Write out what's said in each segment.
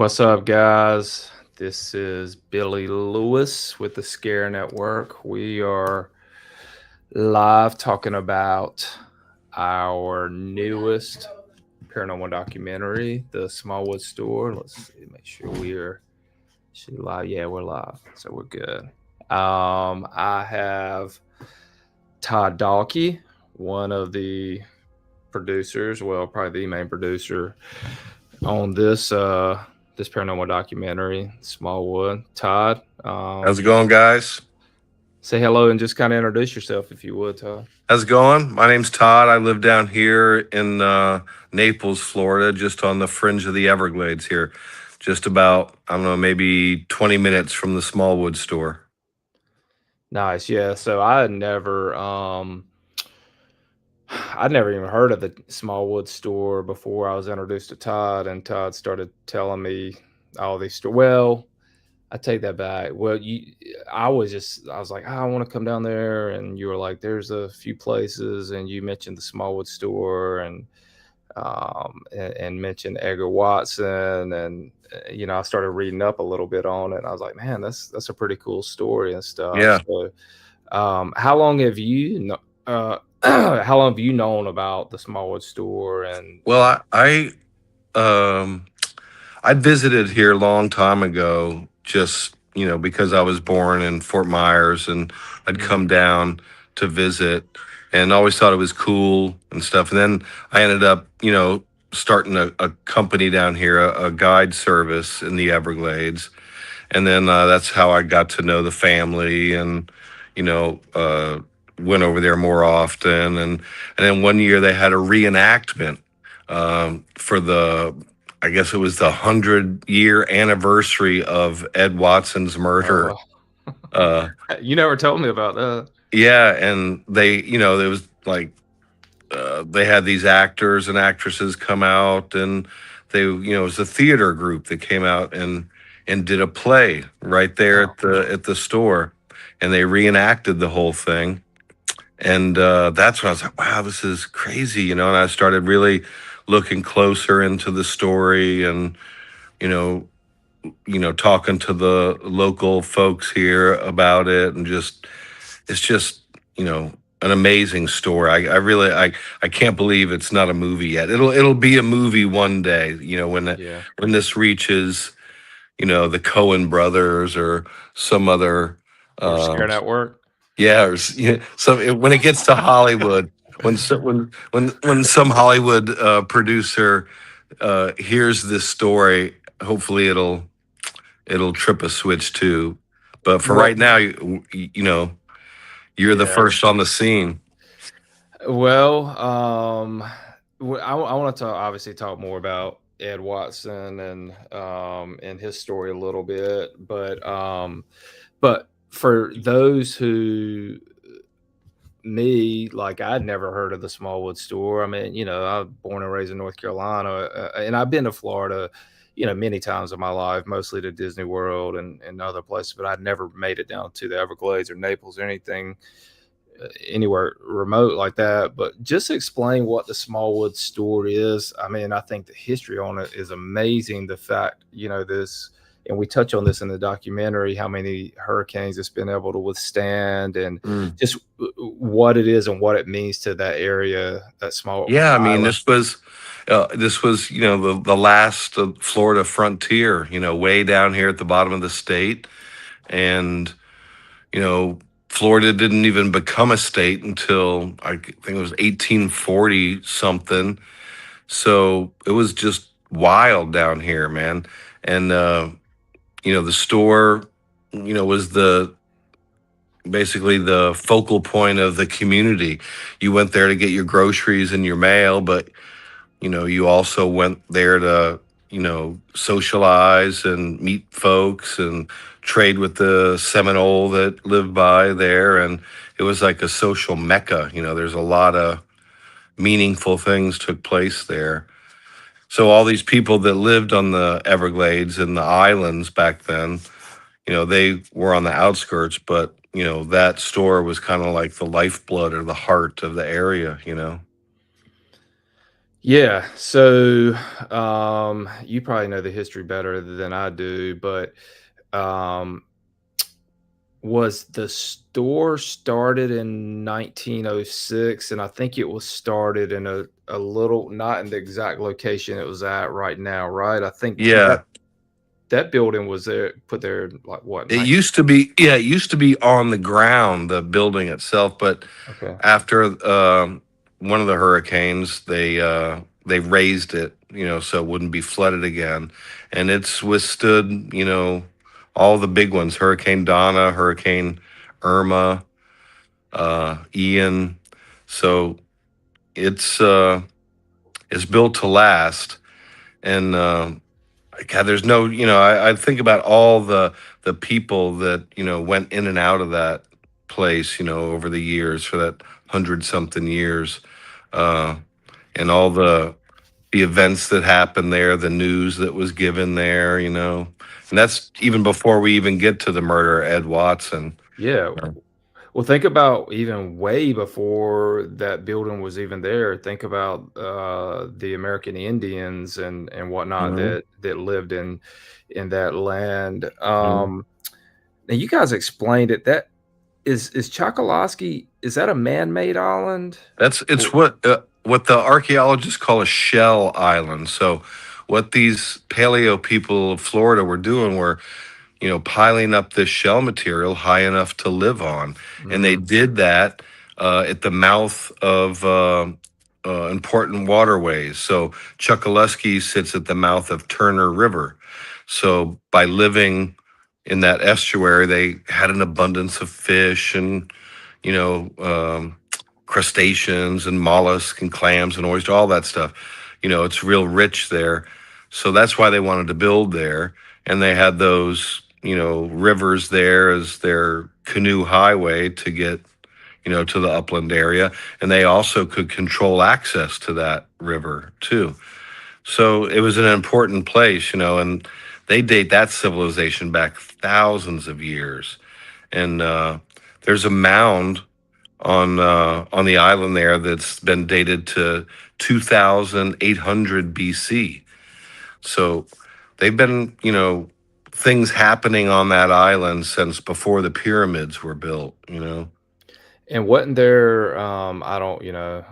What's up, guys? This is Billy Lewis with the Scare Network. We are live talking about our newest paranormal documentary, The Smallwood Store. Let's see, make sure we're live. Yeah, we're live, so we're good. I have Tod Dahlke, one of the producers, well, probably the main producer on this paranormal documentary, Smallwood. Todd, How's it going, guys? say hello and just kind of introduce yourself if you would, Todd. How's it going? My name's Todd. I live down here in Naples, Florida, just on the fringe of the Everglades here. Just about, I don't know, maybe 20 minutes from the Smallwood store. Nice, yeah. So I'd never even heard of the Smallwood store before I was introduced to Todd, and Todd started telling me all these stories. Well, I take that back. Well, I was like, "Oh, I want to come down there," and you were like, "There's a few places," and you mentioned the Smallwood store and mentioned Edgar Watson, and I started reading up a little bit on it, and I was like, "Man, that's a pretty cool story and stuff." Yeah. So, how long have how long have you known about the Smallwood store? And Well, um, I visited here a long time ago, just, because I was born in Fort Myers and I'd come Mhm. down to visit and always thought it was cool and stuff. And then I ended up, starting a company down here, a guide service in the Everglades. And then that's how I got to know the family and, you know, uh, went over there more often. And then one year they had a reenactment for I guess it was the 100-year anniversary of Ed Watson's murder. Oh, Uh, you never told me about that. yeah, and there was like they had these actors and actresses come out, and it was a theater group that came out and did a play right there Oh, at the store, and they reenacted the whole thing. And that's when I was like, wow, this is crazy, and I started really looking closer into the story and you know talking to the local folks here about it, and it's just an amazing story. I really I can't believe it's not a movie yet. It'll be a movie one day, yeah. when this reaches the Cohen brothers or some other Or um ScareNetwork. yeah, when it gets to Hollywood, when some Hollywood producer hears this story, hopefully it'll trip a switch too. But for Well, right now, you're the yeah. first on the scene. Well, I want to obviously talk more about Ed Watson and his story a little bit, but for those who me, like, I'd never heard of the Smallwood store. I mean, I was born and raised in North Carolina, and I've been to Florida, many times in my life, mostly to Disney World and other places, but I'd never made it down to the Everglades or Naples or anything anywhere remote like that. But just explain what the Smallwood store is. I mean, I think the history on it is amazing. The fact, this, and we touch on this in the documentary, how many hurricanes it's been able to withstand, and Mm. just what it is and what it means to that area, that small Yeah, I mean, island. this was the last Florida frontier, way down here at the bottom of the state, and you know Florida didn't even become a state until I think it was 1840 something. So it was just wild down here, man. And the store, was the basically the focal point of the community. You went there to get your groceries and your mail, but you also went there to socialize and meet folks and trade with the Seminole that lived by there. And it was like a social mecca. There's a lot of meaningful things took place there. So all these people that lived on the Everglades and the islands back then, they were on the outskirts, but that store was kind of like the lifeblood or the heart of the area. Yeah. So, you probably know the history better than I do, but um, was the store started in 1906? And I think it was started in a little, not in the exact location it was at right now, right? I think that Yeah, that building was there, put there like what, it 19? used to be. Yeah, it used to be on the ground, the building itself. But Okay. after one of the hurricanes, they raised it, so it wouldn't be flooded again, and it's withstood, all the big ones: Hurricane Donna, Hurricane Irma, Ian. So it's uh, it's built to last, and God, there's no, I think about all the people that went in and out of that place, over the years for that 100 something years, uh, and all the events that happened there, the news that was given there, and that's even before we even get to the murder of Ed Watson. Yeah. Uh, Well, think about even way before that building was even there. Think about the American Indians and whatnot mhm, that lived in that land. mhm. Now you guys explained it. That is Chokoloskee. Is that a man-made island? It's Or- what the archaeologists call a shell island. So, what these paleo people of Florida were doing were, piling up this shell material high enough to live on. And they Mm, did that at the mouth of important waterways. So Chokoloskee sits at the mouth of Turner River. So by living in that estuary, they had an abundance of fish and, you know, um, crustaceans and mollusks and clams and oysters, all that stuff. It's real rich there. So that's why they wanted to build there, and they had those rivers there as their canoe highway to get to the upland area, and they also could control access to that river too. So it was an important place, and they date that civilization back thousands of years. And there's a mound on the island there that's been dated to 2800 BC. So they've been, things happening on that island since before the pyramids were built. and wasn't there? I don't.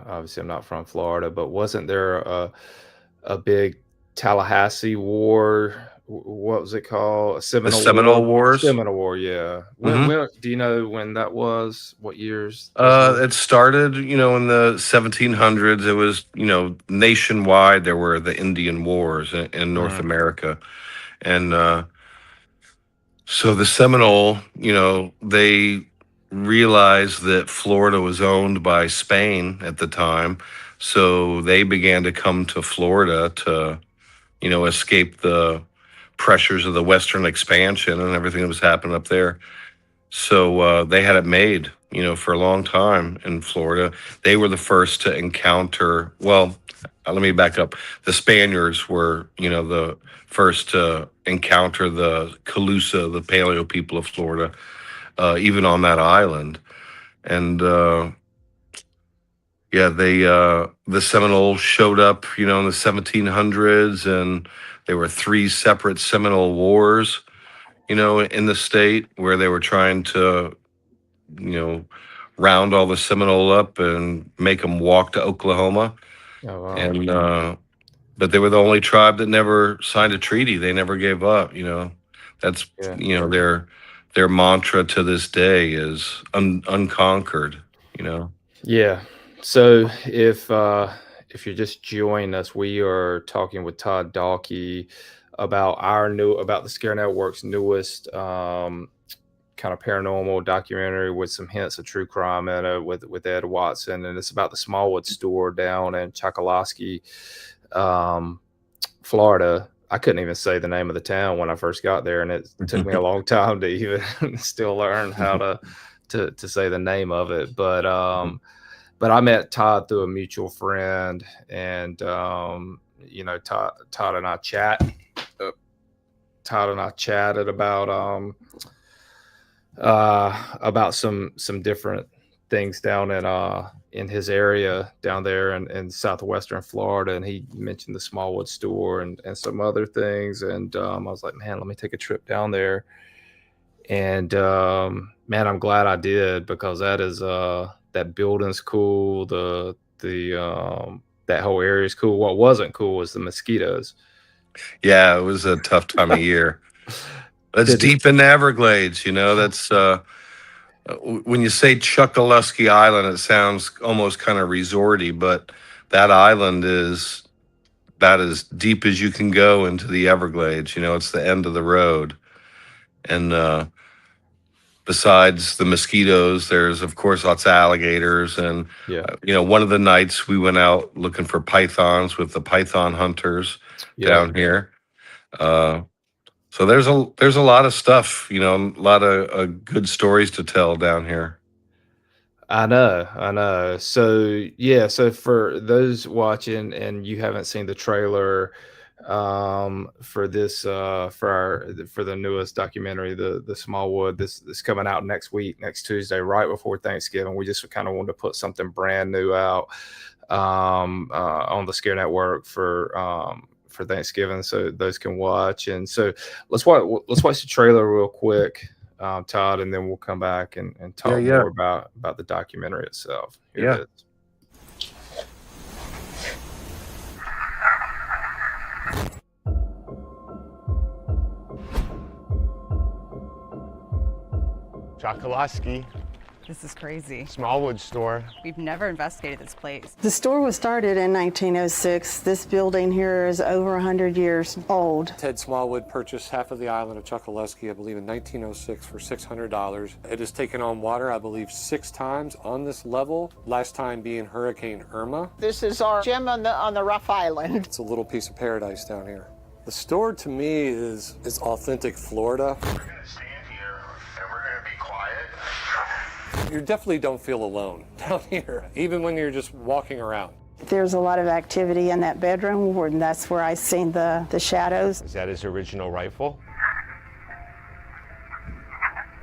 Obviously, I'm not from Florida, but wasn't there a big Tallahassee War? What was it called? A The Seminole Seminole War? Wars. Seminole War, yeah. hmm When do you know when that was? What years those were? It started, in the 1700s. It was, nationwide. There were the Indian Wars in North Mm, America. And so the Seminole, they realized that Florida was owned by Spain at the time. So they began to come to Florida to, escape the pressures of the Western expansion and everything that was happening up there. So they had it made, for a long time in Florida. They were the first to encounter, well, let me back up. The Spaniards were, the first to encounter the Calusa, the Paleo people of Florida, even on that island. And yeah, the Seminoles showed up, in the 1700s, and there were three separate Seminole Wars, in the state where they were trying to you know, round all the Seminole up and make them walk to Oklahoma. oh wow, And but they were the only tribe that never signed a treaty. They never gave up. That's yeah, their mantra to this day is unconquered. You know. yeah. So if you're just joining us, we are talking with Todd Dahlke about the Scare Network's newest kind of paranormal documentary with some hints of true crime in it with Ed Watson, and it's about the Smallwood Store down in Chokoloskee, um, Florida. I couldn't even say the name of the town when I first got there, and it took me a long time to even still learn how to say the name of it. But I met Todd through a mutual friend, and Todd and I uh, Todd and I chatted about some different things down in in his area down there in southwestern Florida, and he mentioned the Smallwood Store and some other things, and I was like, man, let me take a trip down there. And man, I'm glad I did, because that is that building's cool. The that whole area is cool. What wasn't cool was the mosquitoes. Yeah, it was a tough time of year. That's Did it, deep in the Everglades, that's when you say Chokoloskee Island, it sounds almost kind of resorty, but that island is about as deep as you can go into the Everglades. It's the end of the road. And besides the mosquitoes, there's of course lots of alligators. And yeah, one of the nights we went out looking for pythons with the python hunters yeah. down here. So there's a lot of stuff, a lot of good stories to tell down here. I know, I know. So yeah, so for those watching and you haven't seen the trailer for this for the newest documentary, the Smallwood, this coming out next week, next Tuesday, right before Thanksgiving. We just kind of wanted to put something brand new out on the Scare Network for Thanksgiving, so those can watch. And so let's watch the trailer real quick, Todd, and then we'll come back and talk Yeah. more about the documentary itself. Here Yeah. it is. Chokoloskee, This is crazy. Smallwood Store. We've never investigated this place. The store was started in 1906. This building here is over 100 years old. Ted Smallwood purchased half of the island of Chokoloskee, I believe, in 1906 for $600. It has taken on water, I believe, 6 times on this level, last time being Hurricane Irma. This is our gem on the rough island. It's a little piece of paradise down here. The store, to me, is authentic Florida. We're gonna stand here and we're gonna be quiet. You definitely don't feel alone down here, even when you're just walking around. There's a lot of activity in that bedroom, and that's where I seen the shadows. Is that his original rifle?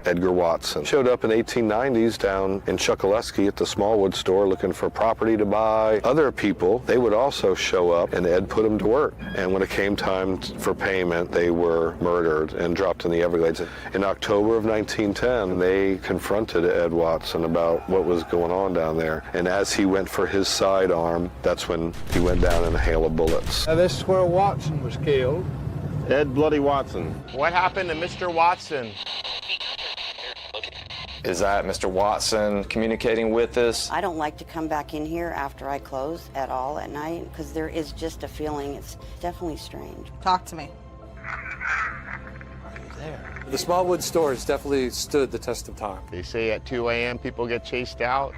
Edgar Watson showed up in the 1890s down in Chokoloskee at the Smallwood Store looking for property to buy. Other people, they would also show up, and Ed put them to work. And when it came time for payment, they were murdered and dropped in the Everglades. In October of 1910, they confronted Ed Watson about what was going on down there. And as he went for his sidearm, that's when he went down in a hail of bullets. Now, this is where Watson was killed. Ed Bloody Watson. What happened to Mr. Watson? Is that Mr. Watson communicating with us? I don't like to come back in here after I close at all at night because there is just a feeling. It's definitely strange. Talk to me. The Smallwood Store has definitely stood the test of time. They say at 2 a.m. people get chased out.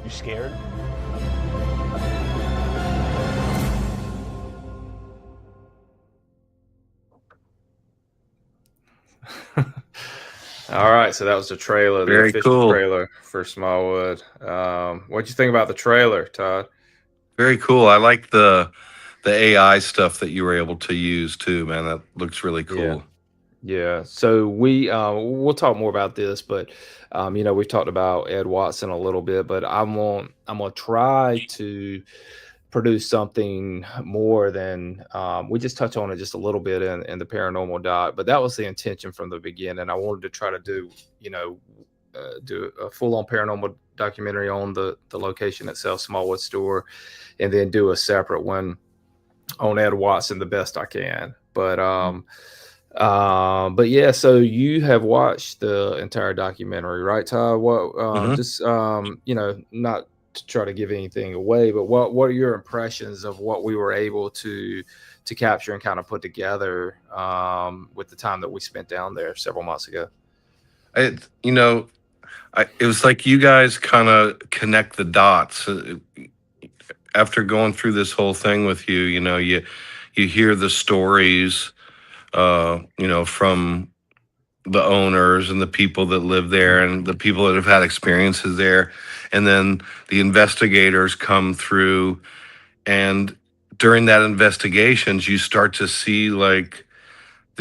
You scared? All right, so that was the trailer, the Very official cool. trailer for Smallwood. What'd you think about the trailer, Todd? Very cool. I like the AI stuff that you were able to use too, man. That looks really cool. Yeah. So we'll talk more about this, but we've talked about Ed Watson a little bit, but I'm gonna try to produce something more than we just touched on it just a little bit in the paranormal doc, but that was the intention from the beginning. I wanted to try to do a full-on paranormal documentary on the location itself, Smallwood Store, and then do a separate one on Ed Watson the best I can. But yeah, so you have watched the entire documentary, right, Todd? What just not to try to give anything away, but what are your impressions of what we were able to capture and kind of put together with the time that we spent down there several months ago? It was like you guys kind of connect the dots. After going through this whole thing with you, you hear the stories, from the owners and the people that live there and the people that have had experiences there. And then the investigators come through, and during that investigations, you start to see like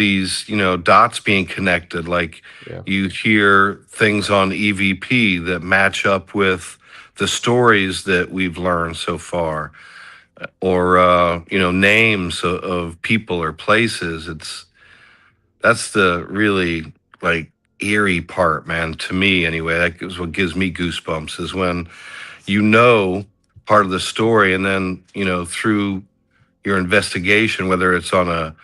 these, dots being connected. Like Yeah. you hear things on EVP that match up with the stories that we've learned so far, or names of people or places. That's the really like eerie part, man, to me anyway. That is what gives me goosebumps, is when part of the story, and then through your investigation, whether it's on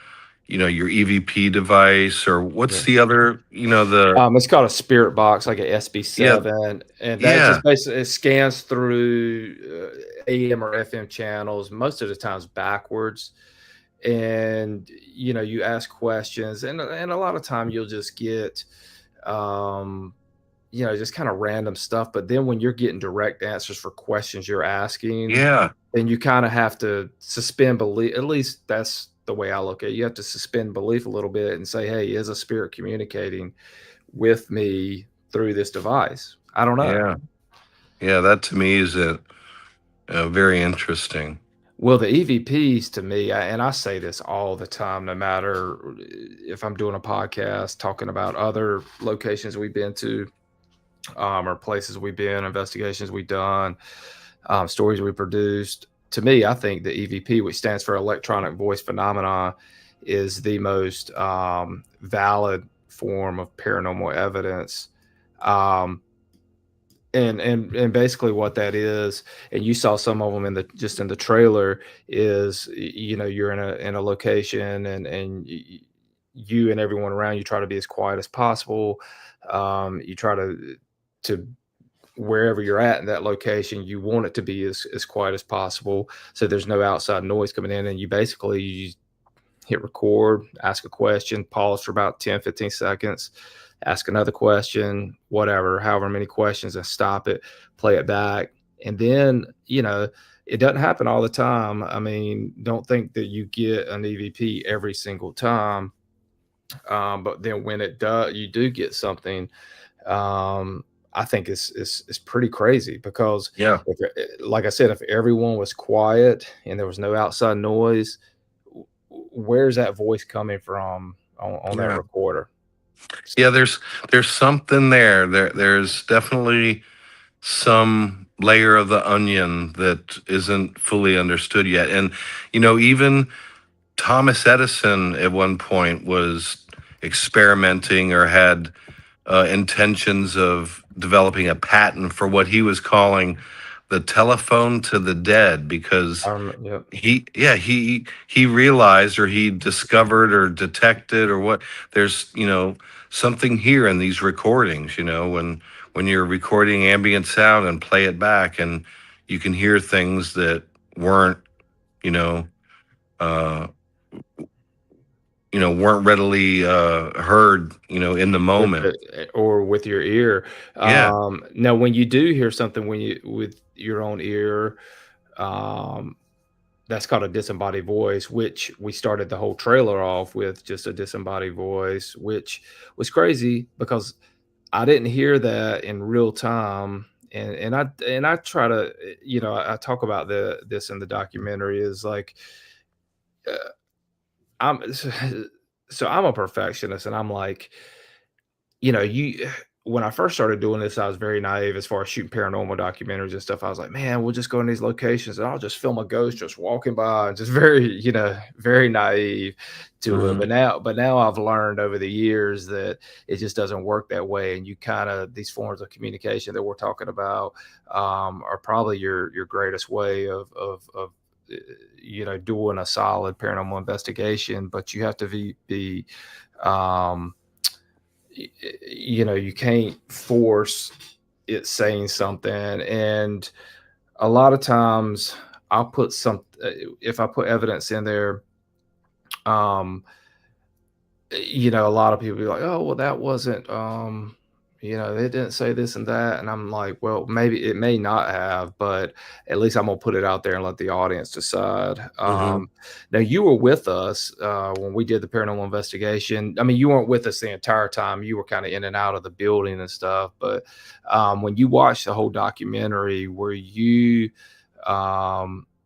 your EVP device, or what's Yeah. the other, It's called a spirit box, like a yeah, SB7, and that yeah, just basically, it scans through AM or FM channels, most of the times backwards, and you ask questions, and a lot of time you'll just get um, just kind of random stuff. But then when you're getting direct answers for questions you're asking, yeah, then you kind of have to suspend belief. At least that's the way I look at it. You have to suspend belief a little bit and say, hey, is a spirit communicating with me through this device? I don't know. yeah, yeah. That to me is very interesting. Well, the EVPs to me, and I say this all the time, no matter if I'm doing a podcast talking about other locations we've been to, or places we've been, investigations we've done, stories we produced. To me, I think the EVP, which stands for electronic voice phenomena, is the most valid form of paranormal evidence. Um, and basically what that is, and you saw some of them in the trailer, is you're in a location, and you and everyone around you try to be as quiet as possible. You try to wherever you're at in that location, you want it to be as quiet as possible, so there's no outside noise coming in, and you hit record, ask a question, pause for about 10-15 seconds, ask another question, whatever, however many questions, and stop it, play it back. And then, it doesn't happen all the time. I mean, don't think that you get an EVP every single time. But then when you do get something, I think it's pretty crazy, because Yeah, like I said, if everyone was quiet and there was no outside noise, where's that voice coming from on that yeah, recorder? yeah. There's something there. There's definitely some layer of the onion that isn't fully understood yet. And even Thomas Edison at one point was experimenting, or had intentions of developing a patent for what he was calling the telephone to the dead, because Yep. he realized, or he discovered, or detected, or what, there's something here in these recordings, when you're recording ambient sound and play it back, and you can hear things that weren't you know uh weren't readily heard in the moment. Or with your ear. Yeah. Now, when you do hear something with your own ear, um, that's called a disembodied voice, which we started the whole trailer off with, just a disembodied voice, which was crazy because I didn't hear that in real time. And I try to, I talk about this in the documentary, is like, uh, I'm so I'm a perfectionist, and I'm like, you when I first started doing this, I was very naive as far as shooting paranormal documentaries and stuff. I was like, man, we'll just go in these locations and I'll just film a ghost just walking by, and just very, very naive to it. Mhm. But now I've learned over the years that it just doesn't work that way. And you kind of, these forms of communication that we're talking about, are probably your greatest way of doing a solid paranormal investigation. But you have to be um you can't force it saying something. And a lot of times I'll put if I put evidence in there, um a lot of people be like, oh, well, that wasn't, they didn't say this and that. And I'm like, well, maybe it may not have, but at least I'm gonna put it out there and let the audience decide. Mhm. Now, you were with us when we did the paranormal investigation. I mean, you weren't with us the entire time. You were kind of in and out of the building and stuff. But when you watched the whole documentary, were you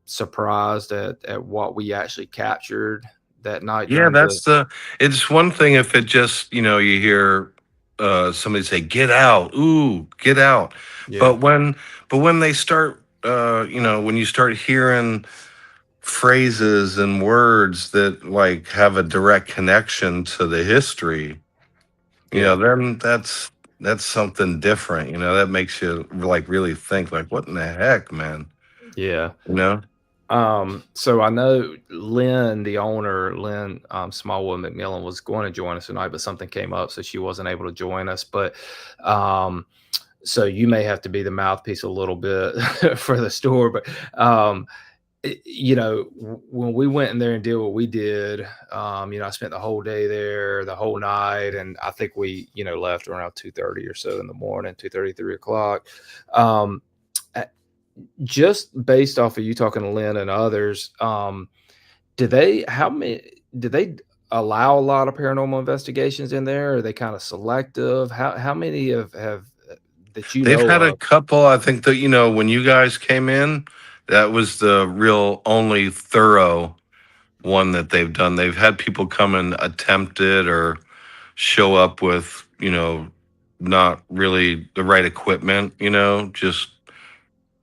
surprised at what we actually captured that night Yeah, during the. it's one thing if it just, you hear somebody say, "Get out, ooh, get out." Yeah. But when they start, when you start hearing phrases and words that like have a direct connection to the history, Yeah. then that's something different. That makes you like really think like, what in the heck, man? Yeah. You know? So I know Lynn, the owner, Lynn Smallwood McMillan, was going to join us tonight, but something came up, so she wasn't able to join us. But so you may have to be the mouthpiece a little bit for the store. But when we went in there and did what we did, I spent the whole day there, the whole night, and I think we, left around 2:30 or so in the morning, 2:30, 3 o'clock. Just based off of you talking to Lynn and others, did they allow a lot of paranormal investigations in there? Are they kind of selective? How many have that you They've know had a of? couple. I think that, when you guys came in, that was the real only thorough one that they've done. They've had people come and attempt it or show up with, not really the right equipment, just,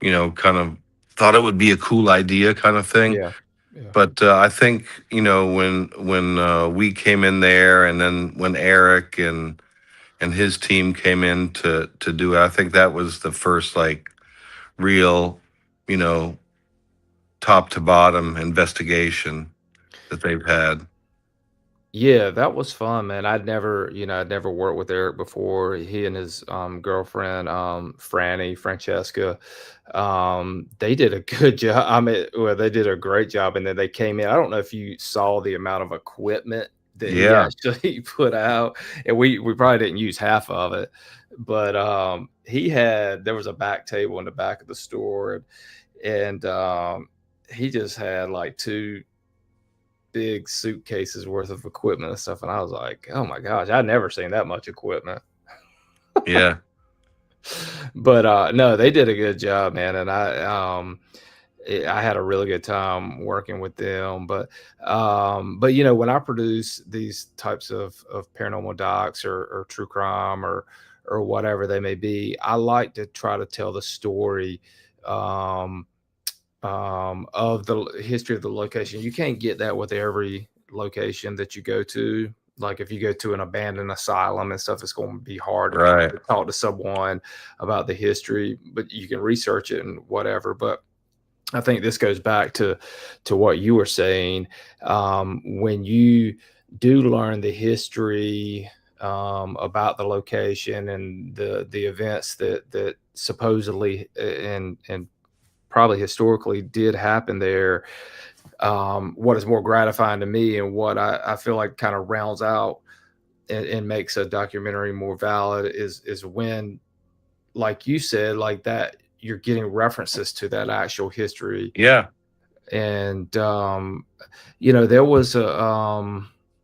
kind of thought it would be a cool idea kind of thing. Yeah. Yeah. But I think, when we came in there, and then when Eric and his team came in to do it, I think that was the first like real, you know, top to bottom investigation that they've had. Yeah, that was fun, man. I'd never worked with Eric before. He and his girlfriend, Francesca, they did a good job. I mean, well, they did a great job. And then they came in. I don't know if you saw the amount of equipment that he Yeah. actually put out, and we probably didn't use half of it. But there was a back table in the back of the store, and he just had like two big suitcases worth of equipment and stuff, and I was like, "Oh my gosh, I'd never seen that much equipment." Yeah. But no, they did a good job, man, and I had a really good time working with them. But when I produce these types of paranormal docs or true crime or whatever they may be, I like to try to tell the story um of the history of the location. You can't get that with every location that you go to. Like if you go to an abandoned asylum and stuff, it's going to be hard to Right. talk to someone about the history, but you can research it and whatever. But I think this goes back to what you were saying. When you do learn the history about the location and the events that supposedly and probably historically did happen there. What is more gratifying to me and what I feel like kind of rounds out and makes a documentary more valid is when, like you said, like that, you're getting references to that actual history. Yeah. And, there was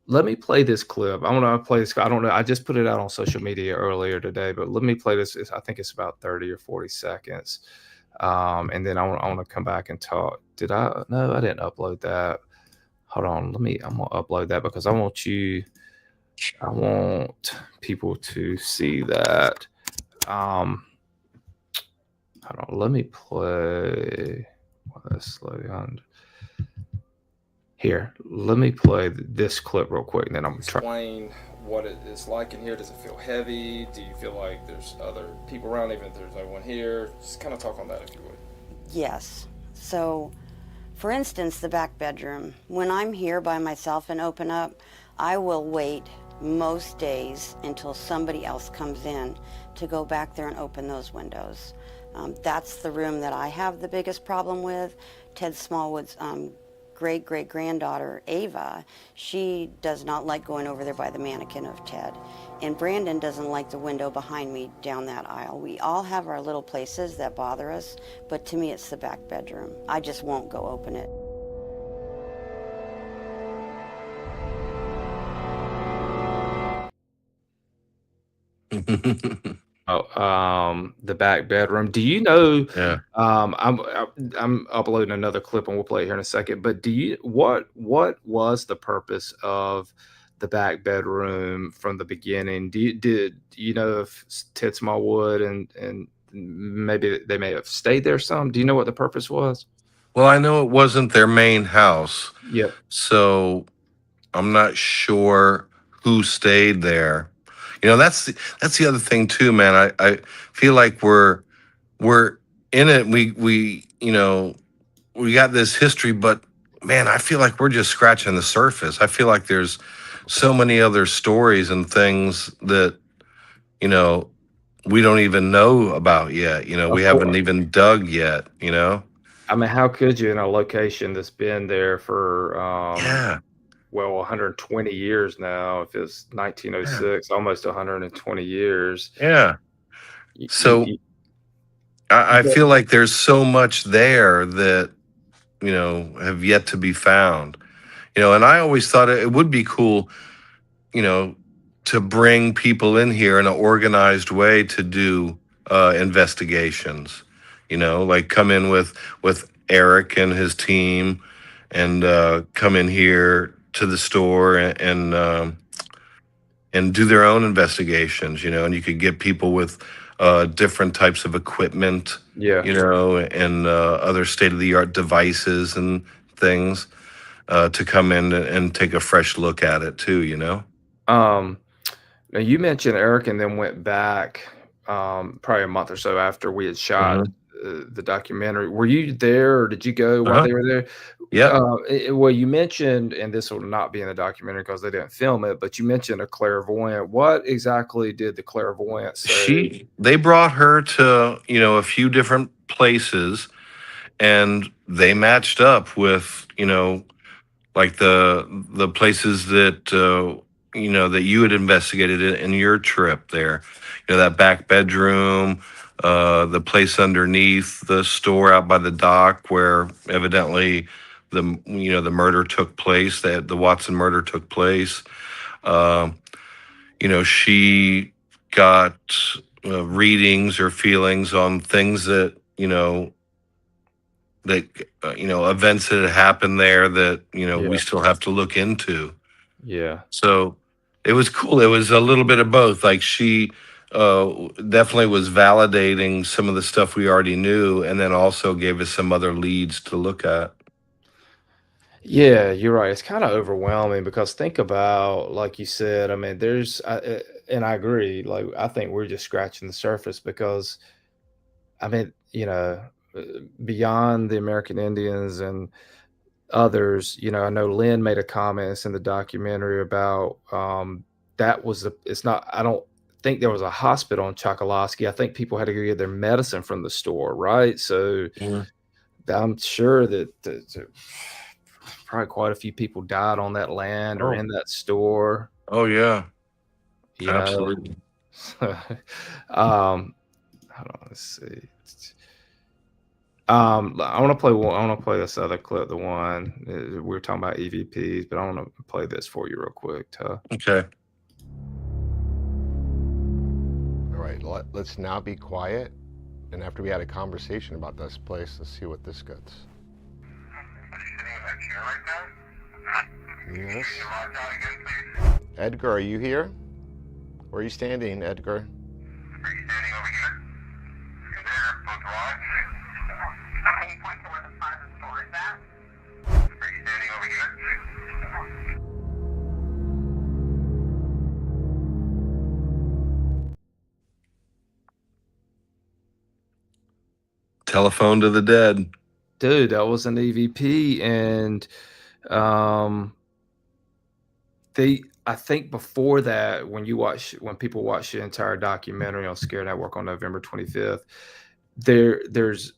let me play this clip. I want to play this. I don't know. I just put it out on social media earlier today, but let me play this. I think it's about 30 or 40 seconds. And then I want to come back and talk. No, I didn't upload that. Hold on. I'm going to upload that because I want people to see that. Hold on. Let me play. Let's slow down. Here, let me play this clip real quick, and then I'm going to explain what it is like in here. Does it feel heavy? Do you feel like there's other people around, even if there's no one here? Just kind of talk on that, if you would. Yes. So, for instance, the back bedroom. When I'm here by myself and open up, I will wait most days until somebody else comes in to go back there and open those windows. That's the room that I have the biggest problem with. Ted Smallwood's great-great-granddaughter, Ava, she does not like going over there by the mannequin of Ted. And Brandon doesn't like the window behind me down that aisle. We all have our little places that bother us, but to me it's the back bedroom. I just won't go open it. the back bedroom. Do you know? Yeah. I'm uploading another clip and we'll play it here in a second. But do you what was the purpose of the back bedroom from the beginning? Did you know if Ted Smallwood and maybe they may have stayed there some? Do you know what the purpose was? Well, I know it wasn't their main house, Yep. so I'm not sure who stayed there. That's the other thing too, man. I feel like we're in it. We got this history, but man, I feel like we're just scratching the surface. I feel like there's so many other stories and things that you know we don't even know about yet. We Of haven't course. even dug yet. I mean, how could you in a location that's been there for Yeah. well, 120 years now, if it's Yeah. 1906, almost 120 years. Yeah. Y- y- So y- I but feel like there's so much there that have yet to be found. And I always thought it would be cool, you know, to bring people in here in an organized way to do investigations. Like come in with Eric and his team, and come in here to the store and do their own investigations. And you could get people with different types of equipment, yeah. and other state of the art devices and things to come in and take a fresh look at it too. Um, Now you mentioned Eric and then went back probably a month or so after we had shot Hmm. the documentary. Were you there or did you go while Uh-huh. they were there? Yep. Well, you mentioned, and this will not be in the documentary because they didn't film it, but you mentioned a clairvoyant. What exactly did the clairvoyant say? They brought her to, a few different places, and they matched up with, like the places that that you had investigated in your trip there. That back bedroom, the place underneath the store out by the dock where evidently the murder took place, that the Watson murder took place. Um, she got readings or feelings on things that events that had happened there that we Yeah, still have to look into. yeah. So it was cool. It was a little bit of both. Like she definitely was validating some of the stuff we already knew, and then also gave us some other leads to look at. Yeah, you're right. It's kind of overwhelming because think about, like you said, I mean, and I agree, like, I think we're just scratching the surface because, I mean, uh, beyond the American Indians and others, I know Lynn made a comment it's in the documentary about it's not, I don't think there was a hospital in Chokoloskee. I think people had to go get their medicine from the store, right? So Mhm. I'm sure that probably quite a few people died on that land or Oh, in that store, oh yeah, you know. absolutely. um, hold on, let's see. I want to play one. I want to play this other clip. The one we were talking about EVPs, but I want to play this for you real quick. Okay. All right, let's now be quiet. And after we had a conversation about this place, let's see what this gets. Yes. Edgar, are you here? Where are you standing, Edgar? Telephone to the dead. Dude, that was an EVP, and um, I think before that, when people watch the entire documentary on Scare Network on November 25th, there's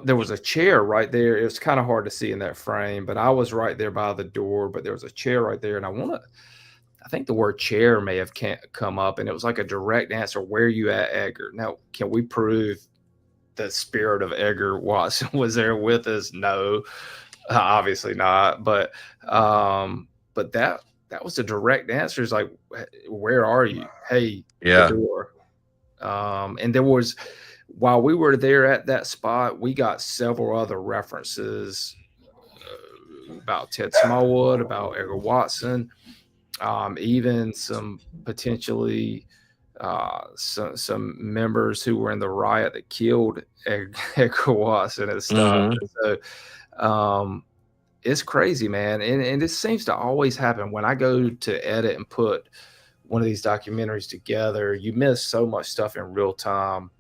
there was a chair right there. It was kind of hard to see in that frame, but I was right there by the door, but there was a chair right there, and I think the word chair may have come up, and it was like a direct answer. Where you at, Edgar? Now, can we prove the spirit of Edgar Watson was there with us? No, obviously not. But that was a direct answer. It's like, where are you? Hey, the Yeah. door. And there was, while we were there at that spot, we got several other references about Ted Smallwood, about Edgar Watson, even some potentially some members who were in the riot that killed Edgar Watson and stuff. So it's crazy, man. And it seems to always happen when I go to edit and put one of these documentaries together. You miss so much stuff in real time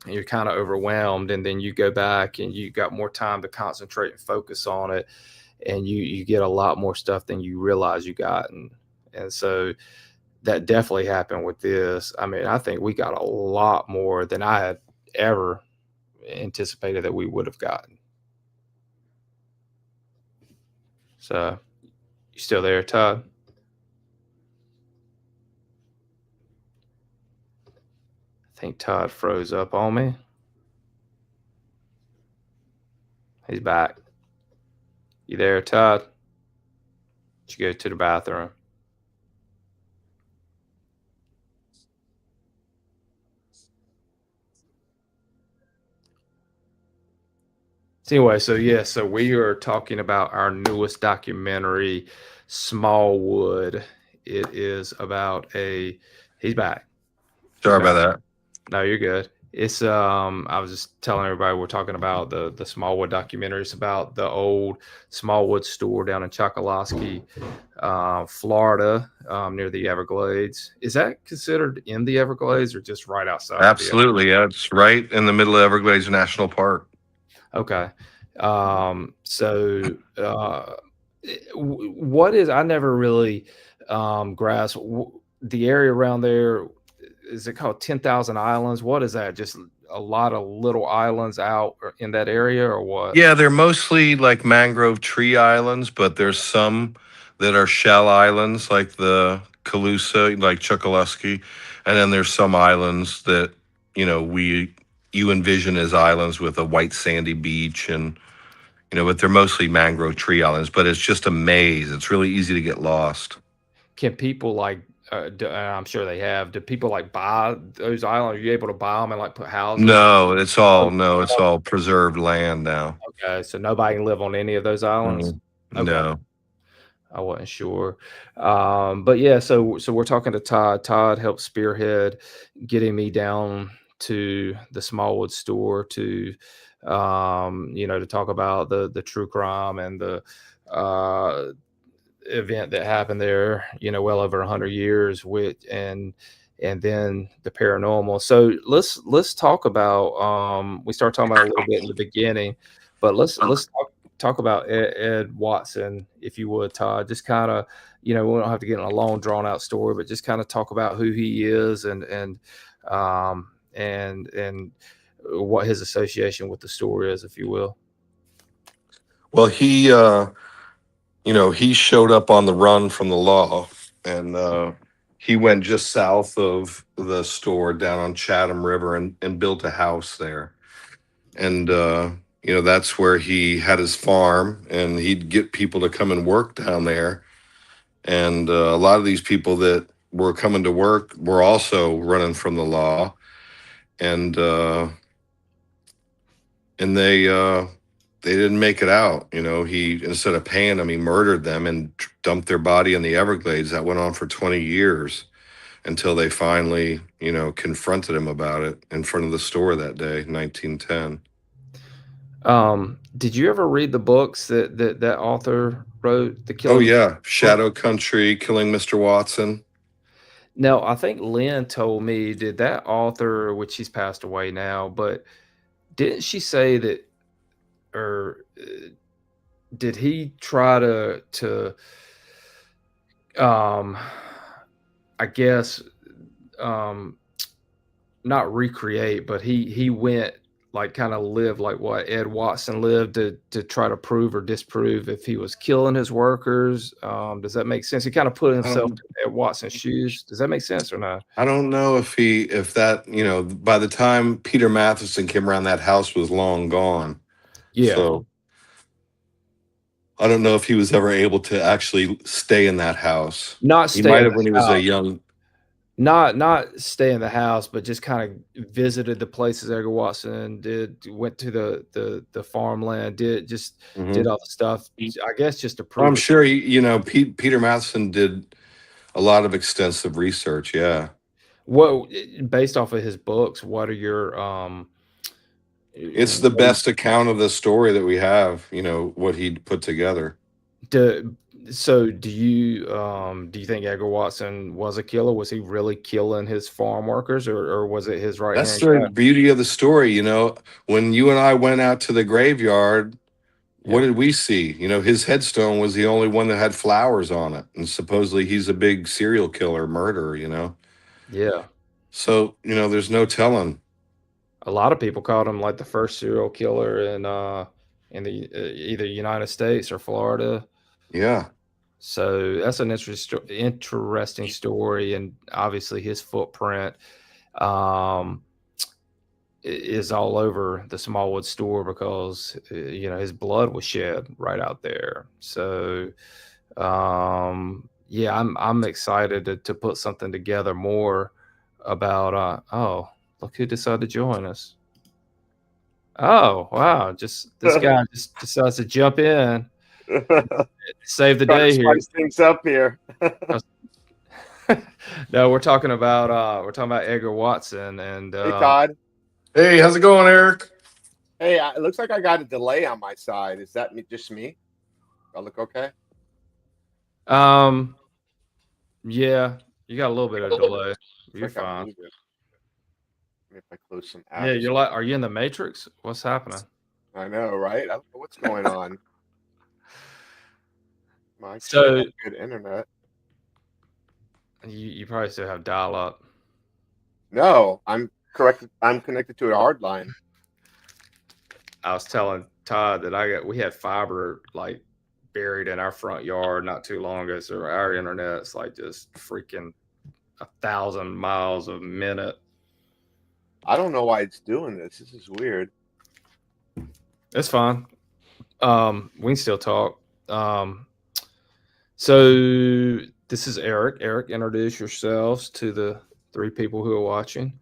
and you're kind of overwhelmed. And then you go back and you got more time to concentrate and focus on it. And you get a lot more stuff than you realize you got. And so that definitely happened with this. I mean, I think we got a lot more than I had ever anticipated that we would have gotten. So, you still there, Todd? I think Todd froze up on me. He's back. You there, Todd? Did you go to the bathroom? So anyway, so we are talking about our newest documentary, Smallwood. It is about he's back. Sorry about that. No, you're good. It's I was just telling everybody we're talking about the Smallwood documentary. It's about the old Smallwood store down in Chokoloskee, Florida, near the Everglades. Is that considered in the Everglades or just right outside? Absolutely, yeah. It's right in the middle of Everglades National Park. Okay. What is, I never really grasped the area around there. Is it called 10,000 Islands? What is that? Just a lot of little islands out in that area, or what? Yeah, they're mostly like mangrove tree islands, but there's some that are shell islands like the Calusa, like Chokoloskee. And then there's some islands that, you envision as islands with a white sandy beach and, but they're mostly mangrove tree islands, but it's just a maze. It's really easy to get lost. Can people I'm sure they have. Do people buy those islands? Are you able to buy them and put houses? No, it's all preserved land now. Okay, so nobody can live on any of those islands? Mm-hmm. Okay. No. I wasn't sure. But yeah, so we're talking to Todd. Todd helped spearhead getting me down to the Smallwood store to to talk about the true crime and the event that happened there, well over 100 years with, and then the paranormal. So let's talk about, we started talking about a little bit in the beginning, but let's talk about Ed Watson, if you would, Todd. Just kind of, we don't have to get in a long drawn out story, but just kind of talk about who he is and what his association with the store is, if you will. Well, he he showed up on the run from the law, and he went just south of the store down on Chatham River and built a house there. And, that's where he had his farm, and he'd get people to come and work down there. And a lot of these people that were coming to work were also running from the law. And they didn't make it out. He, instead of paying them, he murdered them and dumped their body in the Everglades. That went on for 20 years until they finally, confronted him about it in front of the store that day, 1910. Did you ever read the books that author wrote? The Killing? Oh yeah, Shadow Country, Killing Mr. Watson. No, I think Lynn told me, did that author, which she's passed away now, but didn't she say that, or did he try to I guess not recreate, but he went kind of lived like what Ed Watson lived to try to prove or disprove if he was killing his workers. Does that make sense? He kind of put himself in Ed Watson's shoes. Does that make sense or not? I don't know if that, by the time Peter Matheson came around, that house was long gone. Yeah. So I don't know if he was ever able to actually stay in that house. Not stay. He might have when he was a young. Not stay in the house, but just kind of visited the places Edgar Watson went to the farmland, did Hmm. all the stuff. I guess just to I'm prove it. sure Peter Matheson did a lot of extensive research. Yeah, What based off of his books, what are your it's the what do best account of the story that we have. What he put together. do do you think Edgar Watson was a killer? Was he really killing his farm workers, or was it his right That's hand the guy? beauty of the story. When you and I went out to the graveyard, what Yeah. did we see? His headstone was the only one that had flowers on it, and supposedly he's a big serial killer, murderer. Yeah. So there's no telling. A lot of people called him like the first serial killer in the either United States or Florida. Yeah. So that's an interesting story, and obviously his footprint um, is all over the Smallwood store because his blood was shed right out there. So yeah, I'm excited to put something together more about. Oh, look who decided to join us. Oh wow! Just this guy just decides to jump in, save the Trying to day here. spice things up here. No, we're talking about Edgar Watson and Hey, Todd. Hey, how's it going, Eric? Hey, it looks like I got a delay on my side. Is that just me? I look okay? Yeah, you got a little bit of delay. You're Looks like I'm fine. moving. Maybe if I close some Yeah, apps. you're like, are you in the Matrix? What's happening? I know, right? I don't know what's going on. I So have good internet. you probably still have dial up. No, I'm correct. I'm connected to a hard line. I was telling Todd that we had fiber like buried in our front yard not too long ago, so our internet's like just freaking 1,000 miles a minute. I don't know why it's doing this. This is weird. It's fine. We can still talk. So this is Eric. Eric, introduce yourselves to the 3 people who are watching.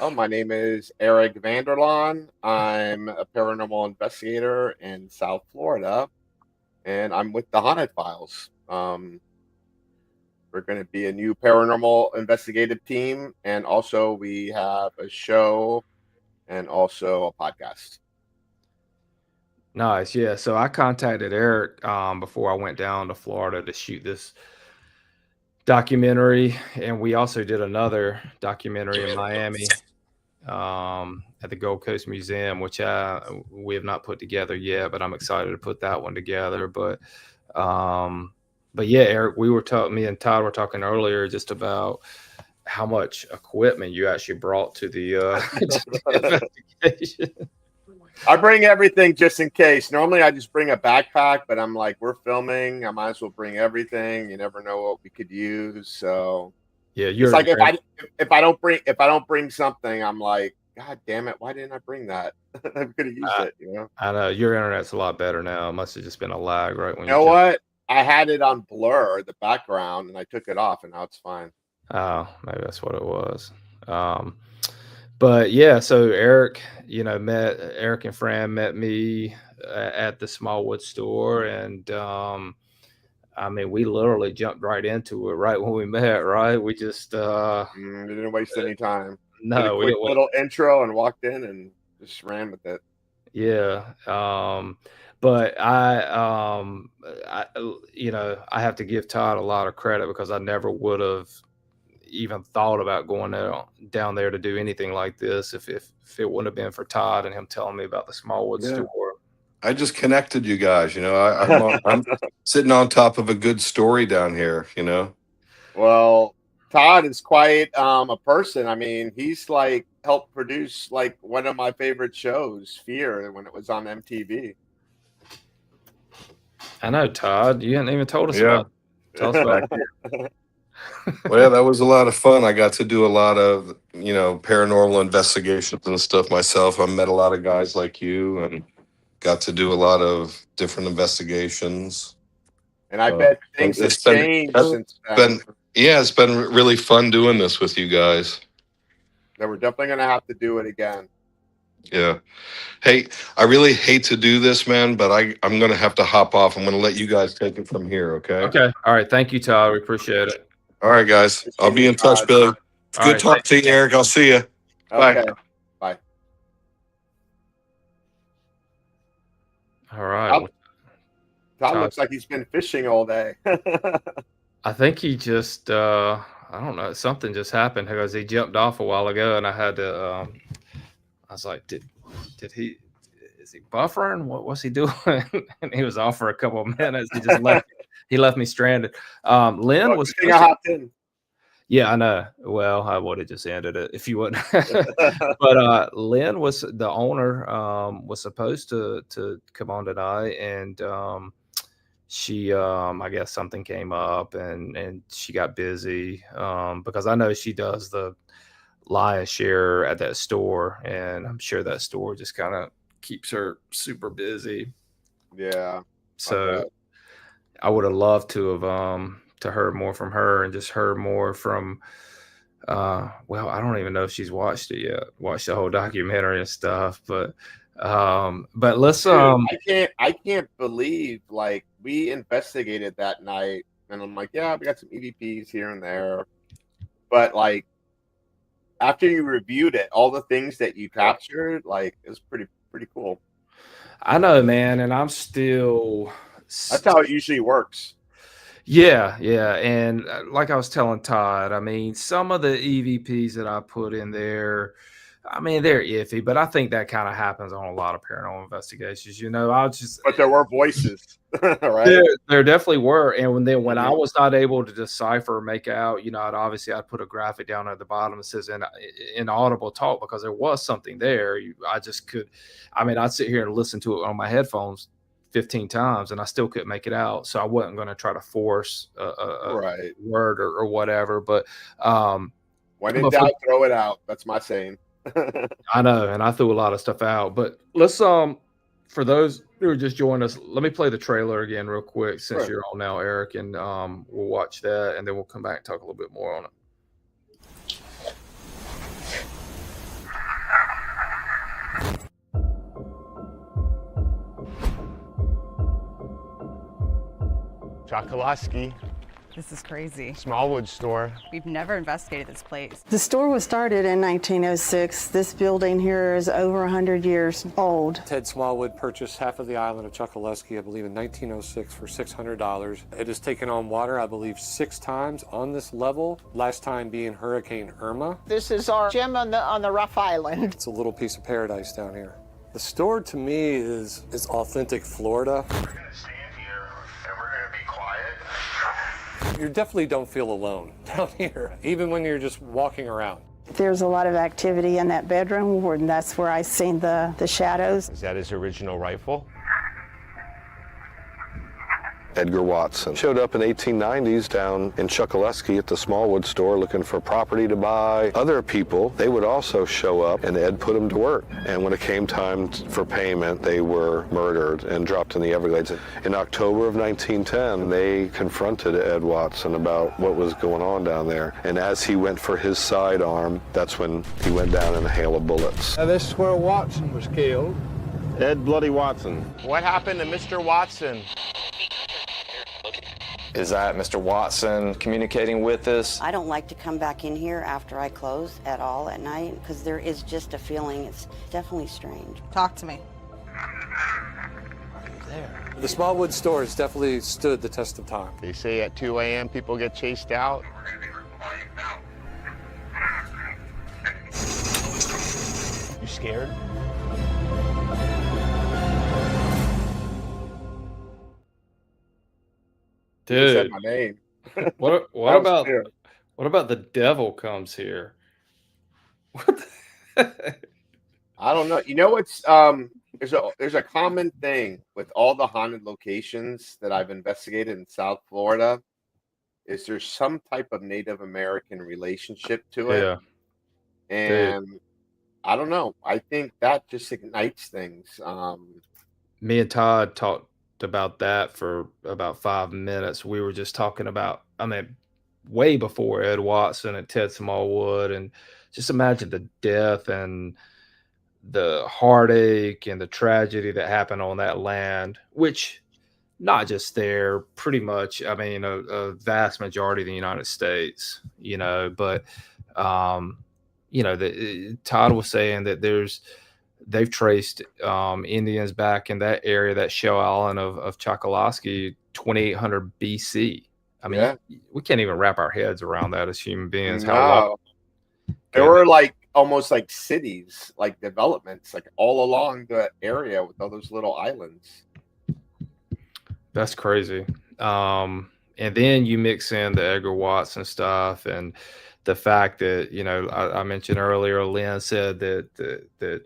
Oh, my name is Eric Vanderlaan. I'm a paranormal investigator in South Florida, and I'm with the Haunted Files. We're going to be a new paranormal investigative team, and also we have a show and also a podcast. Nice. Yeah. So I contacted Eric before I went down to Florida to shoot this documentary, and we also did another documentary in Miami at the Gold Coast Museum, which we have not put together yet, but I'm excited to put that one together. But yeah, Eric, me and Todd were talking earlier just about how much equipment you actually brought to the investigation. I bring everything just in case. Normally I just bring a backpack, but I'm like, we're filming. I might as well bring everything. You never know what we could use. So yeah, it's like if I don't bring something, I'm like, God damn it, why didn't I bring that? I could have used it, I know your internet's a lot better now. It must have just been a lag, right? When you know what? I had it on blur, the background, and I took it off, and now it's fine. Oh, maybe that's what it was. But yeah, so Eric, Eric and Fran met me at the Smallwood store, and I mean, we literally jumped right into it right when we met. Right, we just didn't waste any time. No, we did a quick little intro and walked in and just ran with it. Yeah, but I have to give Todd a lot of credit because I never would have even thought about going down there to do anything like this if it wouldn't have been for Todd and him telling me about the Smallwood store. I just connected you guys. I'm sitting on top of a good story down here. Well, Todd is quite a person. I mean, he's like helped produce like one of my favorite shows, Fear, when it was on MTV. I know, Todd. You hadn't even told us about it. Tell us about it. Well, yeah, that was a lot of fun. I got to do a lot of, paranormal investigations and stuff myself. I met a lot of guys like you and got to do a lot of different investigations. And I bet things have changed since then. Yeah, it's been really fun doing this with you guys. That we're definitely gonna have to do it again. Yeah. Hey, I really hate to do this, man, but I'm going to have to hop off. I'm going to let you guys take it from here, okay? Okay. All right. Thank you, Todd. We appreciate it. All right, guys. I'll be in touch, Billy. It's All good right, talking to you, Eric. I'll see you. Bye. Okay. Bye. All right. Todd looks like he's been fishing all day. I think he just I don't know, something just happened because he jumped off a while ago and I had to I was like, did he is he buffering? What's he doing? And he was off for a couple of minutes. He just left me stranded. Lynn was I hopped in. Yeah, I know. Well, I would have just ended it if you wouldn't. But Lynn was the owner, was supposed to come on tonight, and she I guess something came up and she got busy because I know she does the lion's share at that store, and I'm sure that store just kind of keeps her super busy. Yeah. So I would have loved to have to heard more from her and just heard more from well, I don't even know if she's watched it yet, watched the whole documentary and stuff, but let's Dude, I can't believe like we investigated that night and I'm like, yeah, we got some EVPs here and there. But like after you reviewed it, all the things that you captured, like it was pretty cool. I know, man, and I'm still That's how it usually works. Yeah, and like I was telling Todd, I mean, some of the EVPs that I put in there, I mean, they're iffy, but I think that kind of happens on a lot of paranormal investigations. But there were voices, right? There definitely were, and when I was not able to decipher or make out, I'd put a graphic down at the bottom that says inaudible talk because there was something there. I'd sit here and listen to it on my headphones 15 times and I still couldn't make it out. So I wasn't going to try to force a word or whatever. But when in doubt, throw it out. That's my saying. I know, and I threw a lot of stuff out. But let's for those who are just joining us, let me play the trailer again real quick since you're on now, Eric, and we'll watch that and then we'll come back and talk a little bit more on it. Chokoloskee. This is crazy. Smallwood Store. We've never investigated this place. The store was started in 1906. This building here is over 100 years old. Ted Smallwood purchased half of the island of Chokoloskee, I believe, in 1906 for $600. It has taken on water, I believe, 6 times on this level, last time being Hurricane Irma. This is our gem on the rough island. It's a little piece of paradise down here. The store, to me, is authentic Florida. You definitely don't feel alone down here, even when you're just walking around. There's a lot of activity in that bedroom, and that's where I seen the shadows. Is that his original rifle? Edgar Watson showed up in 1890s down in Chokoloskee at the Smallwood Store looking for property to buy. Other people, they would also show up and Ed put them to work. And when it came time for payment, they were murdered and dropped in the Everglades. In October of 1910, they confronted Ed Watson about what was going on down there. And as he went for his sidearm, that's when he went down in a hail of bullets. Now this is where Watson was killed. Ed Bloody Watson. What happened to Mr. Watson? Is that Mr. Watson communicating with us? I don't like to come back in here after I close at all at night because there is just a feeling. It's definitely strange. Talk to me. The Smallwood Store has definitely stood the test of time. They say at 2 a.m. people get chased out. You scared? Dude, said my name. what about the devil comes here? What I don't know. You know what's there's a common thing with all the haunted locations that I've investigated in South Florida is there's some type of Native American relationship to it. Yeah. And I don't know. I think that just ignites things. Me and Todd talked about that for about 5 minutes. We were just talking about, way before Ed Watson and Ted Smallwood. And just imagine the death and the heartache and the tragedy that happened on that land, which not just there, pretty much, I mean, a vast majority of the United States, but, Todd was saying that they've traced Indians back in that area, that shell island of Chokoloskee, 2800 BC. I mean, we can't even wrap our heads around that as human beings. How long? There were like almost like cities, like developments, like all along the area with all those little islands. That's crazy. And then you mix in the Edgar Watson stuff and the fact that, I mentioned earlier, Lynn said that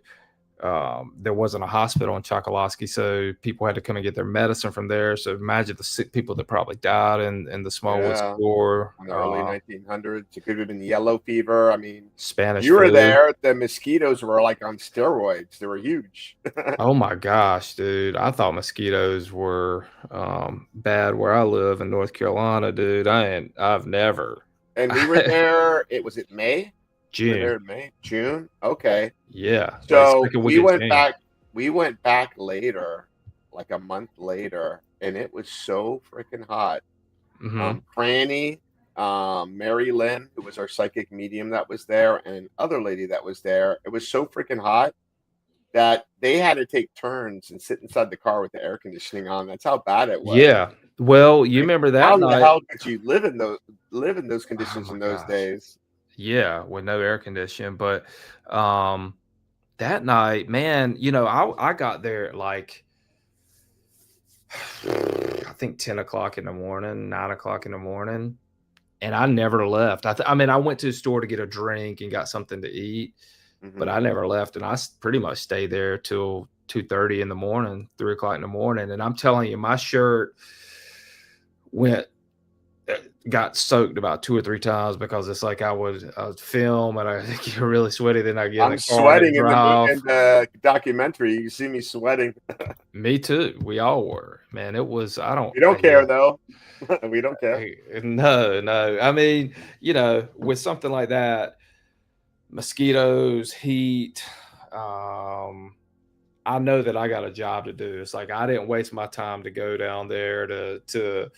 there wasn't a hospital in Chokoloskee, so people had to come and get their medicine from there. So imagine the sick people that probably died in the Smallwood Store. In the early 1900s. It could have been yellow fever. I mean, Spanish you were flu. there. The mosquitoes were like on steroids. They were huge. Oh my gosh, dude. I thought mosquitoes were bad where I live in North Carolina, dude. I've never. And we were there, was it May? June. We were there in May? June? Okay. Yeah. So we went back later, like a month later, and it was so freaking hot. Franny, Mary Lynn, who was our psychic medium that was there, and other lady that was there, it was so freaking hot that they had to take turns and sit inside the car with the air conditioning on. That's how bad it was. Yeah. Well, you remember that how night? the hell could you live in those conditions in those days? Yeah, with no air conditioning. But that night, man, I got there at like I think 10 o'clock in the morning, 9 o'clock in the morning, and I never left. I went to the store to get a drink and got something to eat, but I never left, and I pretty much stayed there till 2:30 in the morning, 3 o'clock in the morning. And I'm telling you, my shirt got soaked about 2 or 3 times because it's like I would film and I get really sweaty. Then I get I'm sweating in the documentary. You see me sweating. Me too. We all were, man. It was, we don't care though. We don't care. No. I mean, with something like that, mosquitoes, heat, I know that I got a job to do. It's like I didn't waste my time to go down there to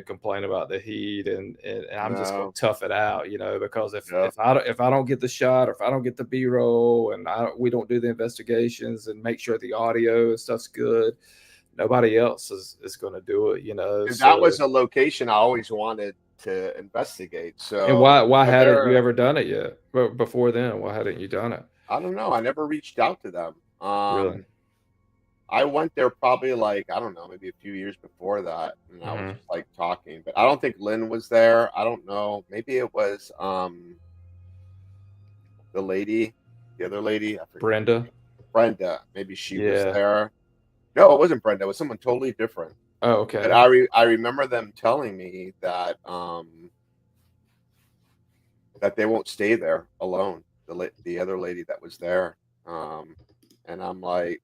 complain about the heat, and I'm just gonna tough it out, because if I don't get the shot, or if I don't get the B-roll, and we don't do the investigations and make sure the audio and stuff's good, nobody else is gonna do it, So that was a location I always wanted to investigate. So and why hadn't you ever done it yet? But before then, why hadn't you done it? I don't know. I never reached out to them. Really? I went there probably like, I don't know, maybe a few years before that. And I was just like talking, but I don't think Lynn was there. I don't know. Maybe it was the other lady. I forget. Brenda. Maybe she was there. No, it wasn't Brenda. It was someone totally different. Oh, okay. But I remember them telling me that that they won't stay there alone. The other lady that was there. And I'm like,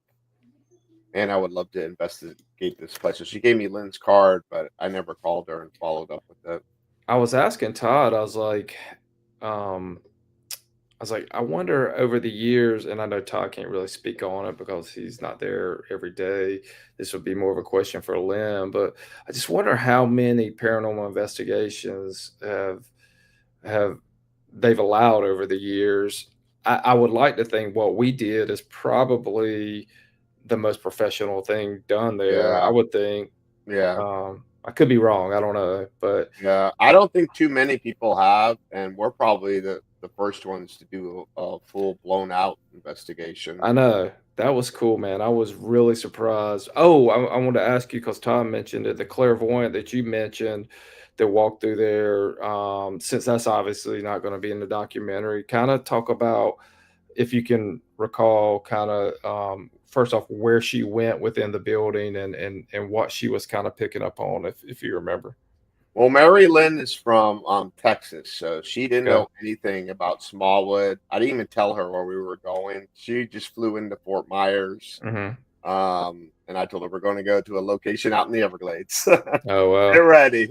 man, I would love to investigate this place. So she gave me Lynn's card, but I never called her and followed up with it. I was asking Todd, I was like, I wonder over the years, and I know Todd can't really speak on it because he's not there every day. This would be more of a question for Lynn, but I just wonder how many paranormal investigations they've allowed over the years. I would like to think what we did is probably the most professional thing done there. Yeah. I would think. Yeah. I could be wrong. I don't know, but yeah, I don't think too many people have, and we're probably the first ones to do a full blown out investigation. I know. That was cool, man. I was really surprised. Oh, I want to ask you, because Tom mentioned it, the clairvoyant that you mentioned that walked through there, since that's obviously not going to be in the documentary, kind of talk about, if you can recall, kind of first off, where she went within the building and what she was kind of picking up on, if you remember. Well, Mary Lynn is from Texas, so she didn't know anything about Smallwood. I didn't even tell her where we were going. She just flew into Fort Myers. And I told her we're going to go to a location out in the Everglades. Oh, wow. Get ready.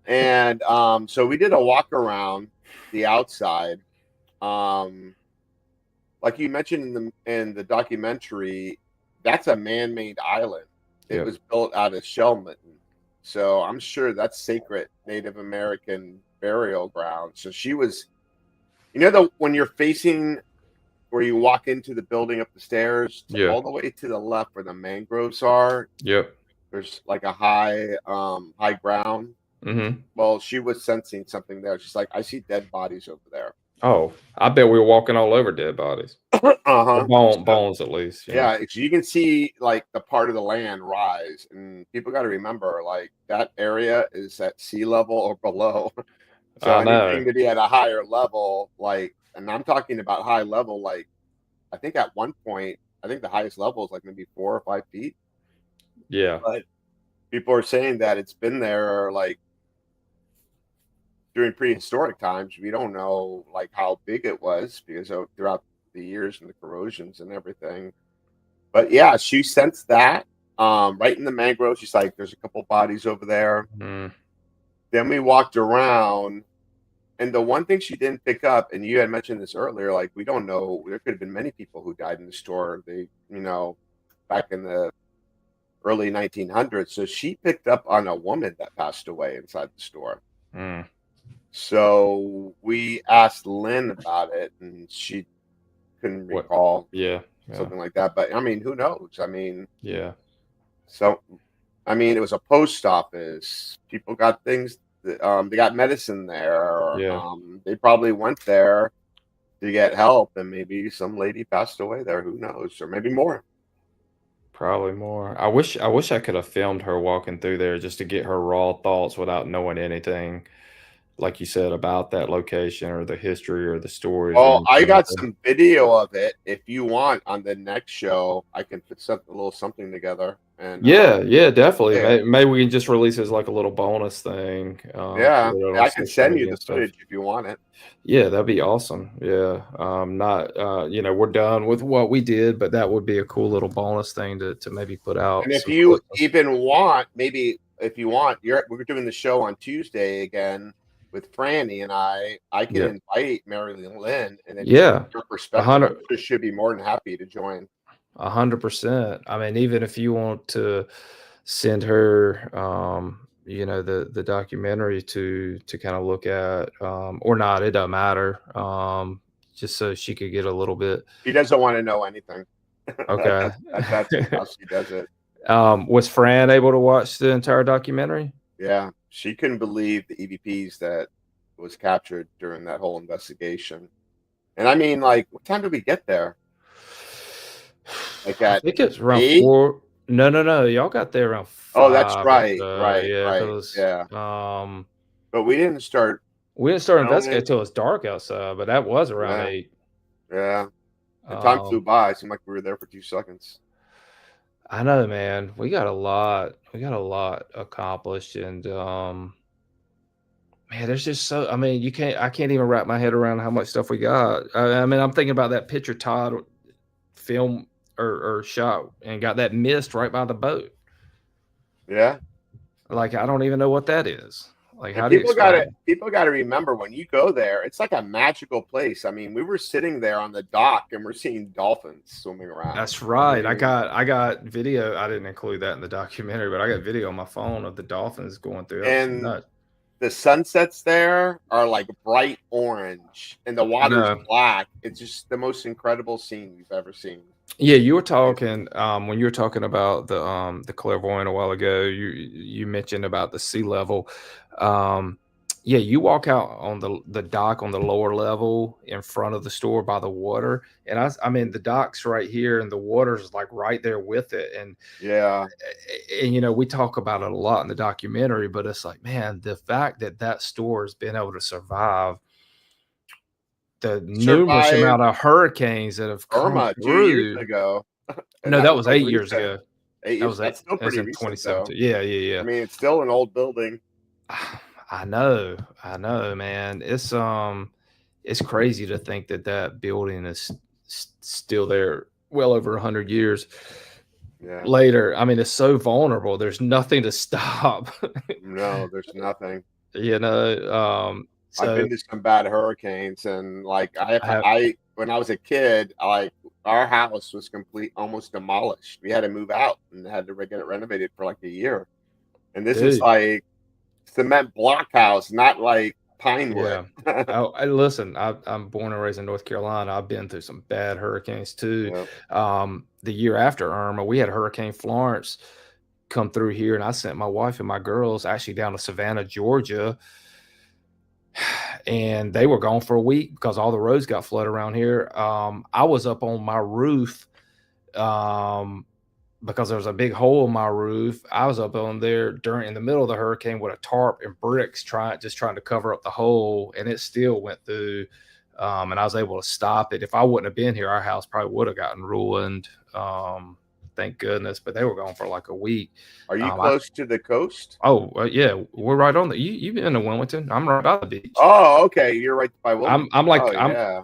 And so we did a walk around the outside. Like you mentioned in the documentary, that's a man-made island. It Yep. was built out of shell mitten. So I'm sure that's sacred Native American burial ground. So she was, when you're facing where you walk into the building up the stairs, Yeah. all the way to the left where the mangroves are, Yep. there's like a high ground. Mm-hmm. Well, she was sensing something there. She's like, I see dead bodies over there. Oh, I bet we were walking all over dead bodies. Uh-huh. Bones, at least. Yeah, you can see like the part of the land rise, and people got to remember, like that area is at sea level or below. So I know. anything to be at a higher level, like, and I'm talking about high level, like I think at one point, I think the highest level is like maybe 4 or 5 feet. Yeah. But people are saying that it's been there like during prehistoric times. We don't know like how big it was because throughout the years and the corrosions and everything. But yeah, she sensed that right in the mangrove. She's like, there's a couple bodies over there. Mm. Then we walked around, and the one thing she didn't pick up, and you had mentioned this earlier, like we don't know, there could have been many people who died in the store. They, back in the early 1900s. So she picked up on a woman that passed away inside the store. Mm. So we asked Lynn about it, and she couldn't recall. Yeah. Something like that. But I mean, who knows? I mean, yeah. So, I mean, it was a post office. People got things. They got medicine there. Yeah. They probably went there to get help, and maybe some lady passed away there. Who knows? Or maybe more. Probably more. I wish I could have filmed her walking through there just to get her raw thoughts without knowing anything, like you said, about that location or the history or the stories. Oh, I got some video of it. If you want, on the next show, I can put a little something together. And yeah, definitely. yeah. Maybe we can just release it as like a little bonus thing. Yeah, I can send you the footage if you want it. Yeah, that'd be awesome. Yeah, not we're done with what we did, but that would be a cool little bonus thing to maybe put out. And if you even want, maybe if you want, we're doing the show on Tuesday again with Franny and I can invite Mary Lynn, and then your perspective, should be more than happy to join. 100%. I mean, even if you want to send her, the documentary to kind of look at, or not, it doesn't matter. Just so she could get a little bit. She doesn't want to know anything. Okay, that's how she does it. Was Fran able to watch the entire documentary? Yeah, she couldn't believe the EVPs that was captured during that whole investigation. And I mean, like, what time did we get there? Like I think it's around 8? 4. No. Y'all got there around 5. Oh, that's right. Right. Yeah. But we didn't start. We didn't start investigating until it's dark outside, but that was around 8. Yeah. The time flew by. It seemed like we were there for 2 seconds. I know, man. We got a lot accomplished, and man, there's just so. I mean, I can't even wrap my head around how much stuff we got. I mean, I'm thinking about that picture Tod film or shot and got that mist right by the boat. Yeah. Like, I don't even know what that is. Like, how people got to remember, when you go there, it's like a magical place. I mean, we were sitting there on the dock and we're seeing dolphins swimming around. That's right. I got video. I didn't include that in the documentary, but I got video on my phone of the dolphins going through. And the sunsets there are like bright orange and the water's black. It's just the most incredible scene you've ever seen. Yeah, you were talking when you were talking about the clairvoyant a while ago. You mentioned about the sea level. Yeah, you walk out on the dock on the lower level in front of the store by the water, and I mean the dock's right here, and the water's like right there with it. And yeah, and we talk about it a lot in the documentary, but it's like, man, the fact that store has been able to survive the numerous amount of hurricanes that have come through. 2 years ago. No, that was 8 years ago. 8 years. That's still pretty in recent, 2017. Yeah. I mean, it's still an old building. I know, man. It's crazy to think that building is still there, well over 100 years later. I mean, it's so vulnerable. There's nothing to stop. No, there's nothing. You know, I've so been to some bad hurricanes, and like I have, when I was a kid, like our house was almost demolished. We had to move out and had to get it renovated for like a year. And this is dude. like cement block house, not like pine wood. Yeah. Listen, I'm born and raised in North Carolina. I've been through some bad hurricanes too. Yep. The year after Irma, we had Hurricane Florence come through here, and I sent my wife and my girls actually down to Savannah, Georgia, and they were gone for a week because all the roads got flooded around here. I was up on my roof because there was a big hole in my roof. I was up on there in the middle of the hurricane with a tarp and bricks trying to cover up the hole, and it still went through. And I was able to stop it. If I wouldn't have been here, our house probably would have gotten ruined. Thank goodness, but they were gone for like a week. Are you close to the coast? Yeah, we're right on the. You've been to Wilmington. I'm right by the beach. Oh, okay, you're right by Wilmington.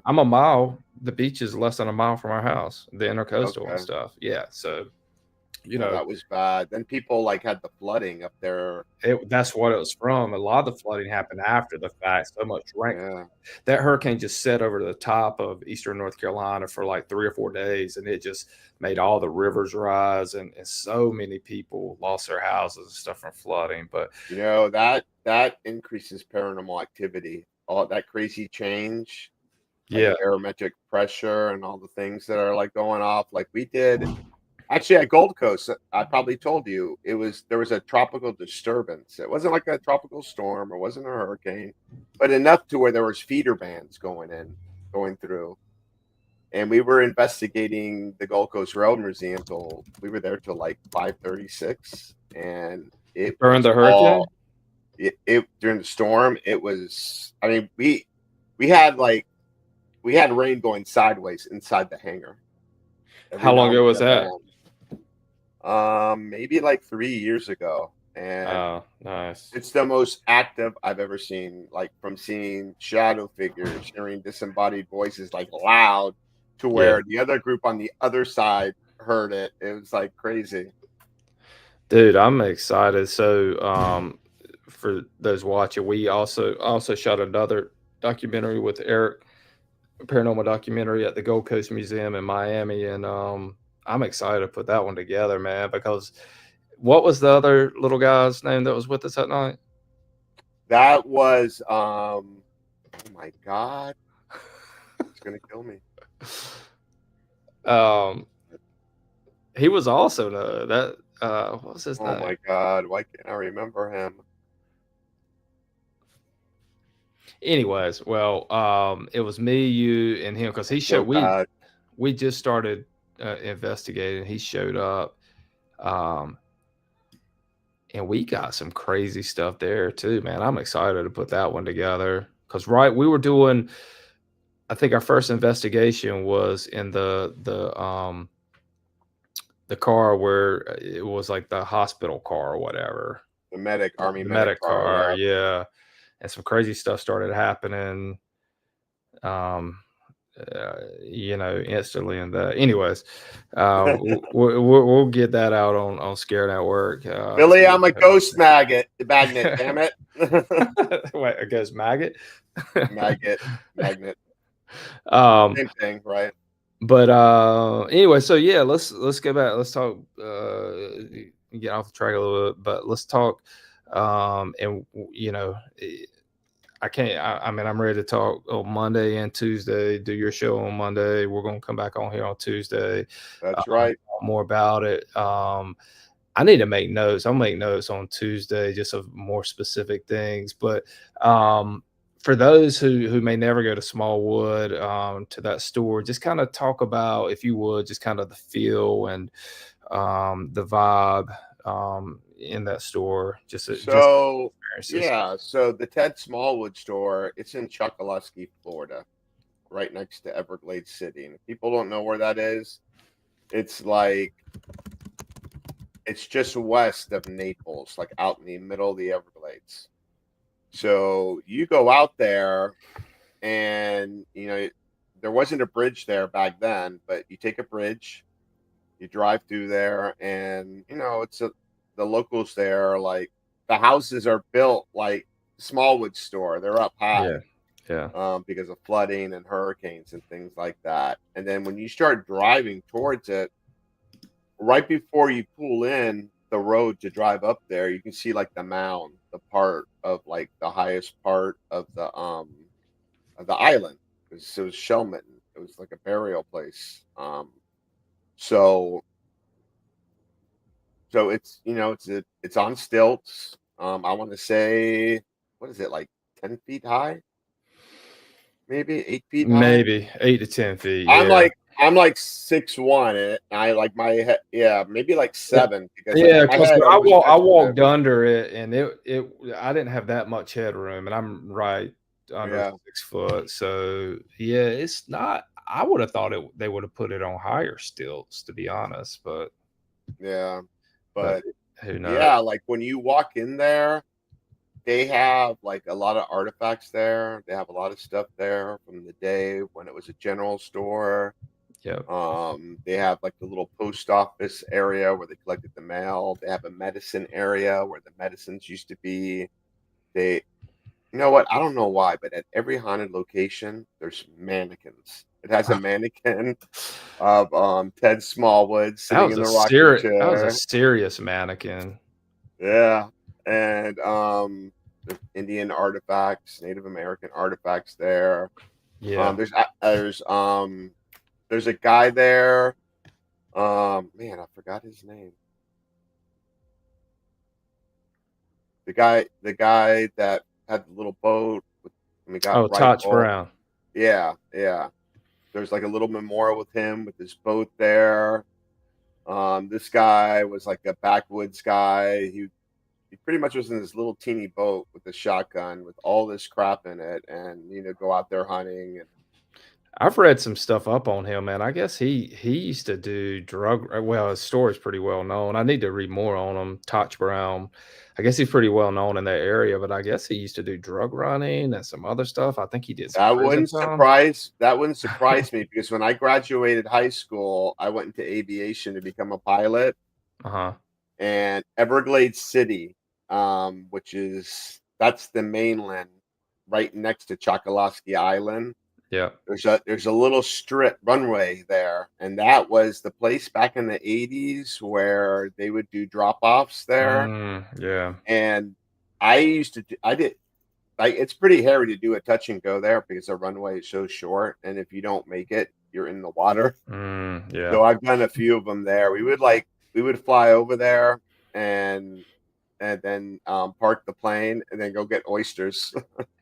I'm a mile. The beach is less than a mile from our house, the intercoastal and stuff. Yeah, so you know that was bad. Then people like had the flooding up there. That's what it was from. A lot of the flooding happened after the fact. So much rain. Yeah. That hurricane just set over the top of eastern North Carolina for like 3 or 4 days, and it just made all the rivers rise, and so many people lost their houses and stuff from flooding. But you know that increases paranormal activity. All that crazy change. Yeah, like barometric pressure and all the things that are like going off. Like we did actually at Gold Coast. I probably told you there was a tropical disturbance. It wasn't like a tropical storm, it wasn't a hurricane, but enough to where there was feeder bands going through. And we were investigating the Gold Coast Rail Museum till we were there till like 5:36, and it during the hurricane. During the storm, it was. I mean, we had rain going sideways inside the hangar. How long ago was that? Maybe like 3 years ago. And oh, nice. It's the most active I've ever seen, like from seeing shadow figures, hearing disembodied voices like loud to where the other group on the other side heard it. It was like crazy. Dude, I'm excited. So for those watching, we also shot another documentary with Eric, a paranormal documentary at the Gold Coast Museum in Miami, and I'm excited to put that one together, man, because what was the other little guy's name that was with us that night? That was oh my god, it's gonna kill me. He was also what was his name? Oh my god, why can't I remember him? Anyways, well, it was me, you, and him, because he showed we just started investigating. He showed up, and we got some crazy stuff there too, man. I'm excited to put that one together because we were doing. I think our first investigation was in the car where it was like the hospital car or whatever. The Army medic car, yeah. And some crazy stuff started happening, instantly. And anyways, we'll get that out on ScareNetwork. Billy, I'm a ghost magnet, damn it. Wait, a ghost maggot? Magnet. Same thing, right? But anyway, so yeah, let's go back. Let's talk. Get off the track a little bit, but let's talk. And I can't. I mean, I'm ready to talk on Monday and Tuesday. Do your show on Monday. We're gonna come back on here on Tuesday. That's right. More about it. I need to make notes. I'll make notes on Tuesday, just of more specific things. But for those who may never go to Smallwood, to that store, just kind of talk about, if you would, just kind of the feel and the vibe in that store. So the Ted Smallwood Store, it's in Chokoloskee, Florida, right next to Everglades City. And if people don't know where that is, it's just west of Naples, like out in the middle of the Everglades. So you go out there, and there wasn't a bridge there back then, but you take a bridge, you drive through there, and it's the locals there are like, the houses are built like Smallwood Store. They're up high. Yeah. Because of flooding and hurricanes and things like that. And then when you start driving towards it, right before you pull in the road to drive up there, you can see like the mound, the part of like the highest part of the island. It was Shellman. It was like a burial place. So it's it's on stilts. I want to say, what is it, like 10 feet high? Maybe 8 feet high. Maybe 8 to 10 feet. I'm Yeah. like 6'1", and I like my head. Yeah, maybe like 7 because Yeah, my because head I always walked touches under it, and I didn't have that much headroom, and I'm right under 6 foot. So yeah, it's not. I would have thought they would have put it on higher stilts, to be honest, but but who knows? yeah, like when you walk in there, they have like a lot of artifacts there. They have a lot of stuff there from the day when it was a general store. Yeah. They have like the little post office area where they collected the mail. They have a medicine area where the medicines used to be. You know what? I don't know why, but at every haunted location, there's mannequins. It has a mannequin of Ted Smallwood sitting in the rocking chair. That was a serious mannequin. Yeah, and there's Indian artifacts, Native American artifacts there. Yeah. There's a guy there. Man, I forgot his name. The guy that had the little boat when we got Tod Brown. Yeah. There's like a little memorial with him with his boat there. This guy was like a backwoods guy. He pretty much was in this little teeny boat with a shotgun with all this crap in it, and go out there hunting. And I've read some stuff up on him, man. I guess he used to do drug. Well, his story's pretty well known. I need to read more on him. Tod Brown. I guess he's pretty well known in that area, but I guess he used to do drug running and some other stuff. I think he did some that prison wouldn't surprise me because when I graduated high school, I went into aviation to become a pilot. And Everglades City, that's the mainland right next to Chokoloskee Island. Yeah. There's a little strip runway there, and that was the place back in the 80s where they would do drop-offs there. Yeah. And it's pretty hairy to do a touch and go there because the runway is so short, and if you don't make it, you're in the water. Yeah. So I've done a few of them there. We would fly over there and then park the plane and then go get oysters.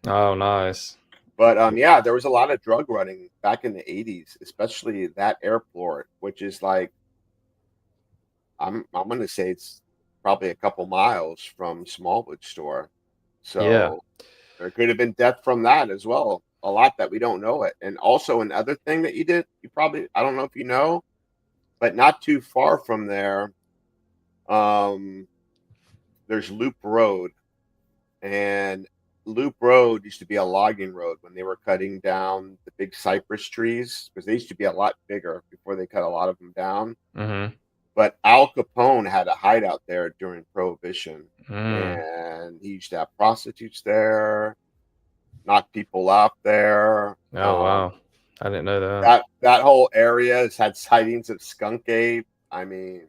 Oh, nice. But yeah, there was a lot of drug running back in the 80s, especially that airport, which is like I'm going to say it's probably a couple miles from Smallwood Store. So there could have been death from that as well. A lot that we don't know it. And also another thing that you did, I don't know if you know, but not too far from there, there's Loop Road. And Loop Road used to be a logging road when they were cutting down the big cypress trees, because they used to be a lot bigger before they cut a lot of them down. But Al Capone had a hideout there during Prohibition, and he used to have prostitutes there, knock people out there. Oh, wow. I didn't know that. That whole area has had sightings of skunk ape. I mean,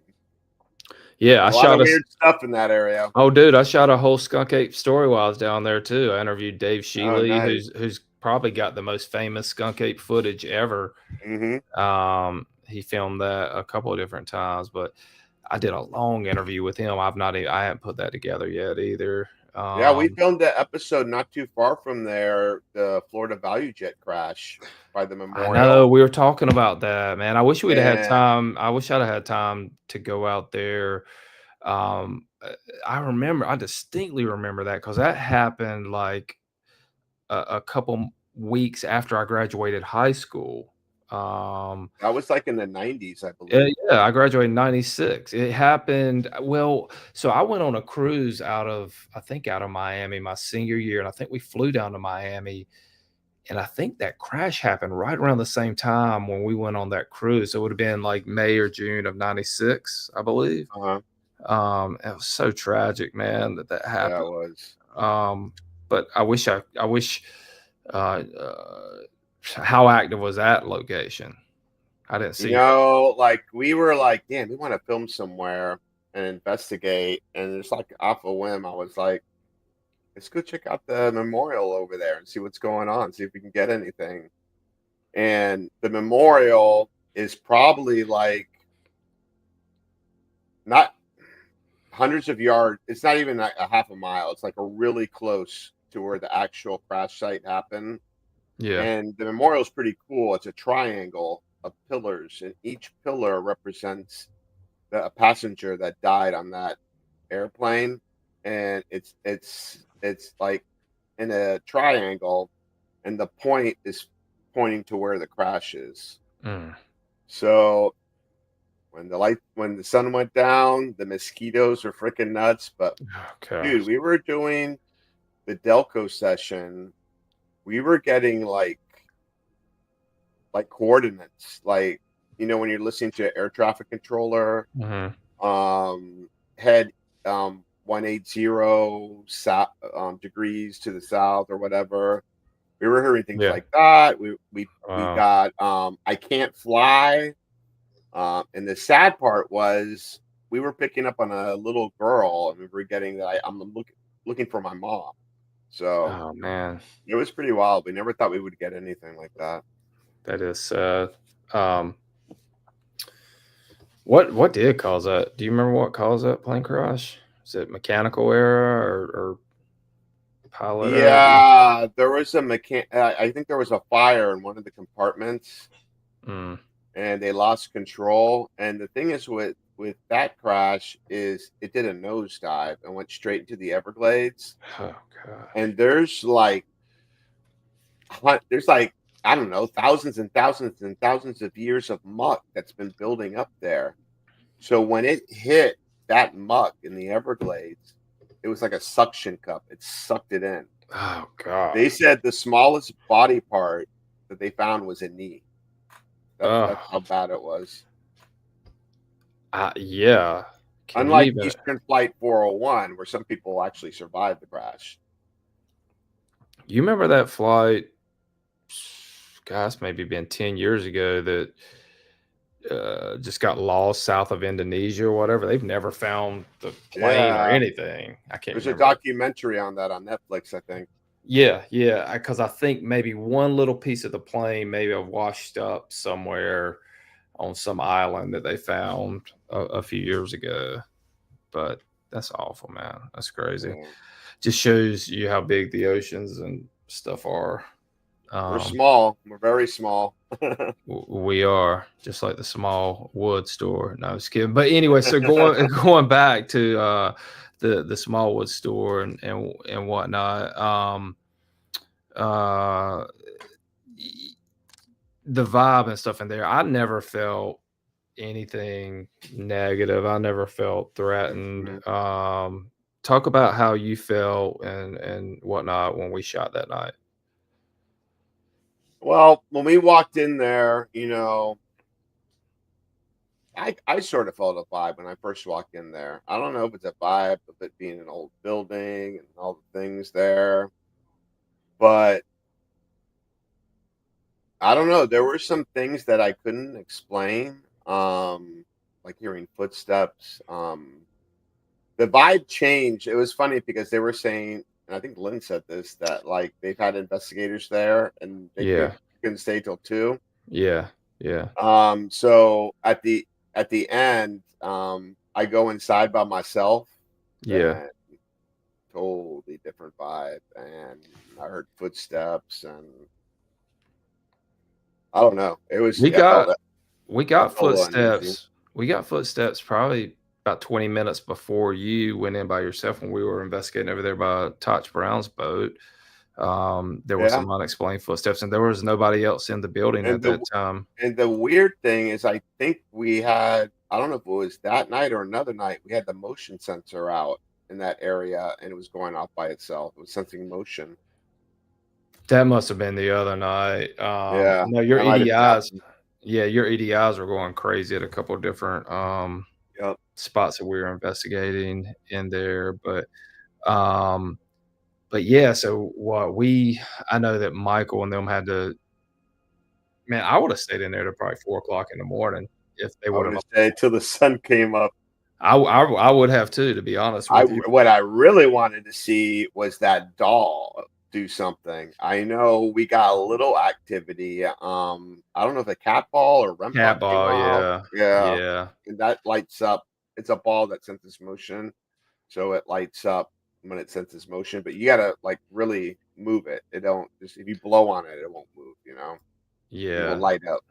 yeah, I shot weird stuff in that area. Oh, dude, I shot a whole skunk ape story while I was down there too. I interviewed Dave Shealy, who's probably got the most famous skunk ape footage ever. He filmed that a couple of different times, but I did a long interview with him. I haven't put that together yet either. Yeah, we filmed that episode not too far from there, the Florida Value Jet crash by the memorial. I know, we were talking about that, man. I wish we'd have had time. I wish I'd have had time to go out there. I distinctly remember that because that happened like a couple weeks after I graduated high school. That was like in the 90s, I believe. Yeah, I graduated in 96. It happened. Well, so I went on a cruise out of Miami my senior year, and I think we flew down to Miami, and I think that crash happened right around the same time when we went on that cruise. So it would have been like May or June of 96, I believe. It was so tragic, man, that happened. Yeah, it was. but I wish uh, how active was that location? I didn't see. Like we were like, damn, we want to film somewhere and investigate, and it's like off a whim, I was like, let's go check out the memorial over there and see what's going on, see if we can get anything. And the memorial is probably like not hundreds of yards. It's not even a half a mile. It's like a really close to where the actual crash site happened. Yeah. And the memorial is pretty cool. It's a triangle of pillars, and each pillar represents a passenger that died on that airplane. And it's like in a triangle, and the point is pointing to where the crash is. So when the sun went down, the mosquitoes were freaking nuts. But dude, we were doing the Delco session. We were getting like coordinates, like, you know, when you're listening to an air traffic controller, head 180 degrees to the south or whatever. We were hearing things like that. We got I can't fly. And the sad part was we were picking up on a little girl, and we were getting that I'm looking for my mom. So, oh man, it was pretty wild. We never thought we would get anything like that. That is sad. What did cause that? Do you remember what caused that plane crash? Is it mechanical error or pilot error? Yeah, there was I think there was a fire in one of the compartments, and they lost control. And the thing is with that crash is it did a nosedive and went straight into the Everglades. Oh god! And there's like I don't know, thousands and thousands and thousands of years of muck that's been building up there. So when it hit that muck in the Everglades, it was like a suction cup. It sucked it in. Oh god! They said the smallest body part that they found was a knee. That's how bad it was. Yeah. Unlike Eastern Flight 401, where some people actually survived the crash. You remember that flight? Gosh, maybe been 10 years ago that just got lost south of Indonesia or whatever. They've never found the plane or anything. I can't remember. There's a documentary on that on Netflix, I think. Yeah, because I think maybe one little piece of the plane maybe have washed up somewhere on some island that they found a few years ago. But that's awful, man. That's crazy. Yeah. Just shows you how big the oceans and stuff are. We're small. We're very small. We are just like the Smallwood Store. No, I was kidding. But anyway, so going back to the Smallwood Store and whatnot. The vibe and stuff in there, I never felt anything negative. I never felt threatened. Talk about how you felt and whatnot when we shot that night. Well, when we walked in there, you know, I sort of felt a vibe when I first walked in there. I don't know if it's a vibe of it being an old building and all the things there, but I don't know. There were some things that I couldn't explain, like hearing footsteps. The vibe changed. It was funny because they were saying, and I think Lynn said this, that like they've had investigators there and they couldn't stay till 2. Yeah. So at the end, I go inside by myself. Yeah. Totally different vibe, and I heard footsteps, and I don't know. It was we got footsteps. We got footsteps probably about 20 minutes before you went in by yourself when we were investigating over there by Toch Brown's boat. There were some unexplained footsteps, and there was nobody else in the building at that time. And the weird thing is, I think we had, I don't know if it was that night or another night, we had the motion sensor out in that area, and it was going off by itself. It was sensing motion. That must have been the other night. No, your EDIs. Yeah, your EDIs were going crazy at a couple of different spots that we were investigating in there. But but yeah, so I know that Michael and them had to, man, I would have stayed in there to probably 4 o'clock in the morning if they I would would have. have stayed till the sun came up. I would have too, to be honest with you. What I really wanted to see was that doll do something. I know we got a little activity. I don't know if a cat ball or REM Cat pod came ball, off. yeah, Yeah, yeah, and that lights up. It's a ball that senses motion, so it lights up when it senses motion. But you gotta like really move it. It don't just if you blow on it, it won't move. It will yeah. light up.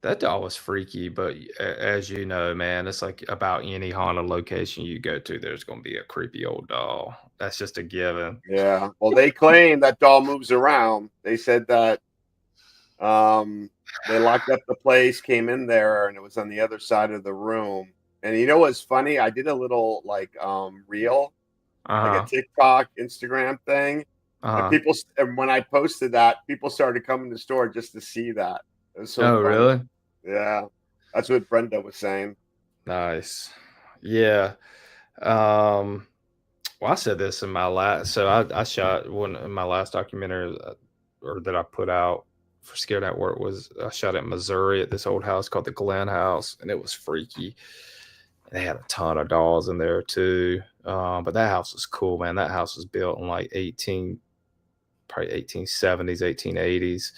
That doll was freaky, but as you know, man, it's like about any haunted location you go to, there's going to be a creepy old doll. That's just a given. Yeah. Well, they claim that doll moves around. They said that they locked up the place, came in there, and it was on the other side of the room. And you know what's funny? I did a little like reel, like a Uh-huh. TikTok, Instagram thing. Uh-huh. And when I posted that, people started coming to the store just to see that. It was so Oh, funny. really? Yeah. That's what Brenda was saying. Nice. Yeah. Um, well, I said this in my last, so I shot one in my last documentary or that I put out for ScareNetwork was I shot at Missouri at this old house called the Glen House, and it was freaky. They had a ton of dolls in there too. But that house was cool, man. That house was built in like probably 1870s, 1880s.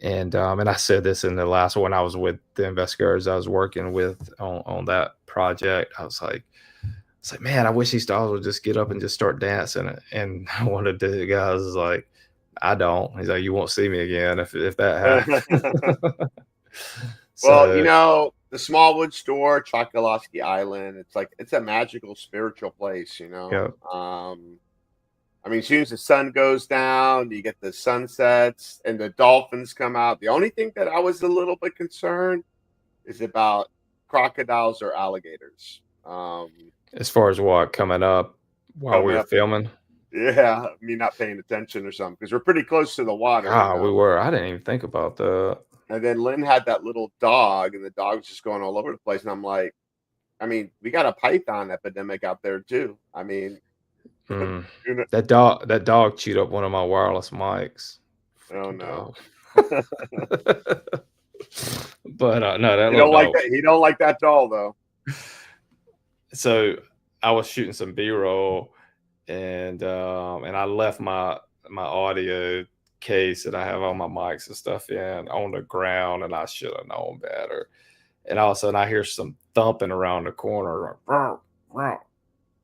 And I said this in the last one I was with the investigators I was working with on that project. I was like, man, I wish these dolls would just get up and just start dancing. And one of the guys was like, I don't. He's like, you won't see me again if that happens. Well, the Smallwood Store, Chokoloskee Island, it's a magical spiritual place, Yeah. I mean, as soon as the sun goes down, you get the sunsets and the dolphins come out. The only thing that I was a little bit concerned is about crocodiles or alligators. As far as what coming up while we were filming? Yeah, me not paying attention or something because we're pretty close to the water. We were. I didn't even think about that. And then Lynn had that little dog, and the dog was just going all over the place. And I'm like, I mean, we got a python epidemic out there too. I mean, that dog chewed up one of my wireless mics. Oh no! But no, that he don't like that. He don't like that doll though. So I was shooting some B-roll, and I left my audio case that I have all my mics and stuff in on the ground, and I should have known better. And all of a sudden, I hear some thumping around the corner,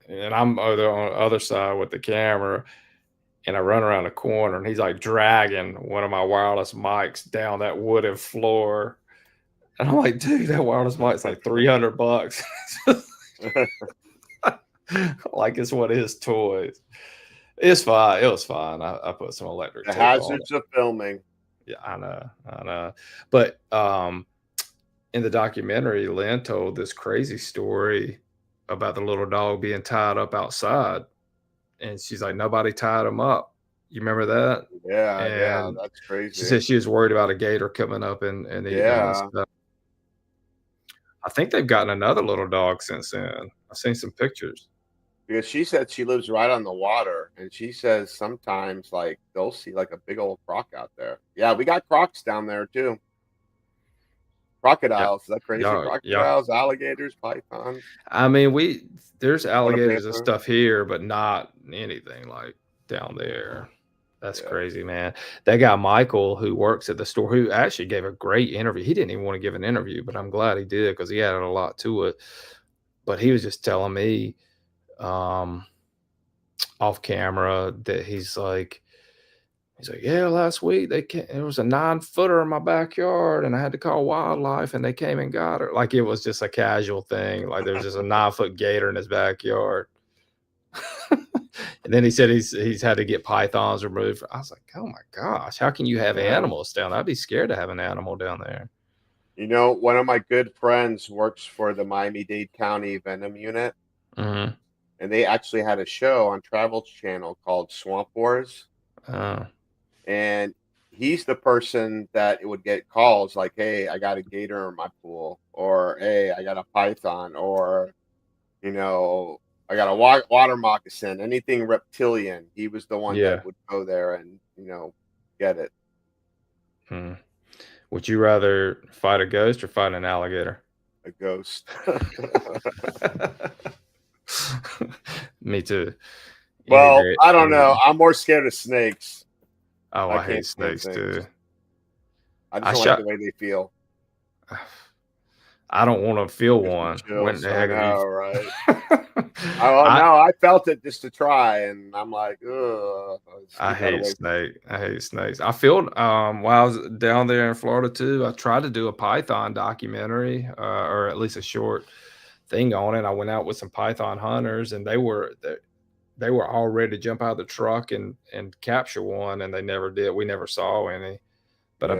and I'm on the other side with the camera, and I run around the corner, and he's like dragging one of my wireless mics down that wooden floor, and I'm like, dude, that wireless mic's like $300. Like it's one of his toys. It's fine. It was fine. I put some electric The tape on hazards of filming. Yeah, I know. But in the documentary, Lynn told this crazy story about the little dog being tied up outside, and she's like, nobody tied him up. You remember that? Yeah, that's crazy. She said she was worried about a gator coming up and eating him and stuff. I think they've gotten another little dog since then. I've seen some pictures. Because she said she lives right on the water, and she says sometimes like they'll see like a big old croc out there. Yeah, we got crocs down there too. Crocodiles, is that crazy? Crocodiles, alligators, pythons. I mean, there's alligators and stuff here, but not anything like down there. That's crazy, man. That guy Michael who works at the store, who actually gave a great interview. He didn't even want to give an interview, but I'm glad he did because he added a lot to it. But he was just telling me off camera that he's like, yeah, last week there was a 9-footer in my backyard, and I had to call wildlife, and they came and got her. Like it was just a casual thing. Like there's just a 9-foot gator in his backyard. And then he said he's had to get pythons removed. I was like, oh my gosh, how can you have animals down there? I'd be scared to have an animal down there. You know, one of my good friends works for the Miami-Dade County Venom Unit. Mm-hmm. And they actually had a show on Travel Channel called Swamp Wars. And he's the person that would get calls like, hey, I got a gator in my pool, or hey, I got a python, or, you know, I got a water moccasin, anything reptilian. He was the one that would go there and, get it. Would you rather fight a ghost or fight an alligator? A ghost. Me too. Well, I don't know. I'm more scared of snakes. Oh, I hate snakes too. I just don't like the way they feel. I don't want to feel one. When the heck right? I felt it just to try, and I'm like, ugh. I hate snakes. I feel while I was down there in Florida too, I tried to do a python documentary, or at least a short thing on it. I went out with some python hunters, and they were all ready to jump out of the truck and capture one, and they never did. We never saw any. But I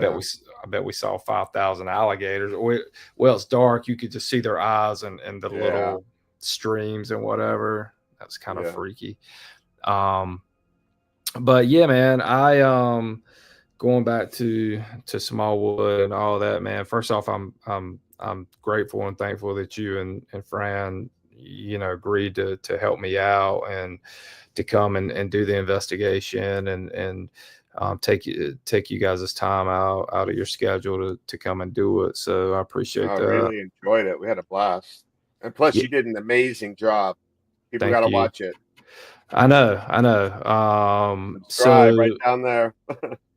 bet we saw 5,000 alligators. Well, it's dark. You could just see their eyes and the little streams and whatever. That's kind of freaky. But yeah, man, I going back to Smallwood and all that, man. First off, I'm grateful and thankful that you and Fran, agreed to help me out and to come and do the investigation and take you guys' time out of your schedule to come and do it. So I appreciate that. I really enjoyed it. We had a blast. And plus you did an amazing job. People got to watch it. I know. So right down there.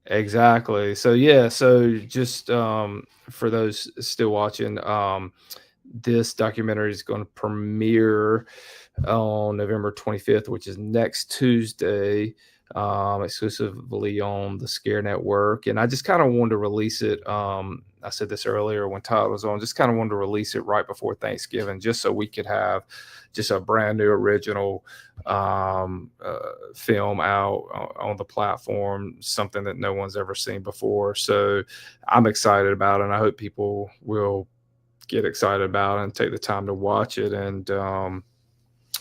Exactly. So so just for those still watching, this documentary is going to premiere on November 25th, which is next Tuesday. Exclusively on the ScareNetwork, and I just kind of wanted to release it. I said this earlier when Todd was on, just kind of wanted to release it right before Thanksgiving, just so we could have just a brand new original film out on the platform, something that no one's ever seen before. So I'm excited about it, and I hope people will get excited about it and take the time to watch it. And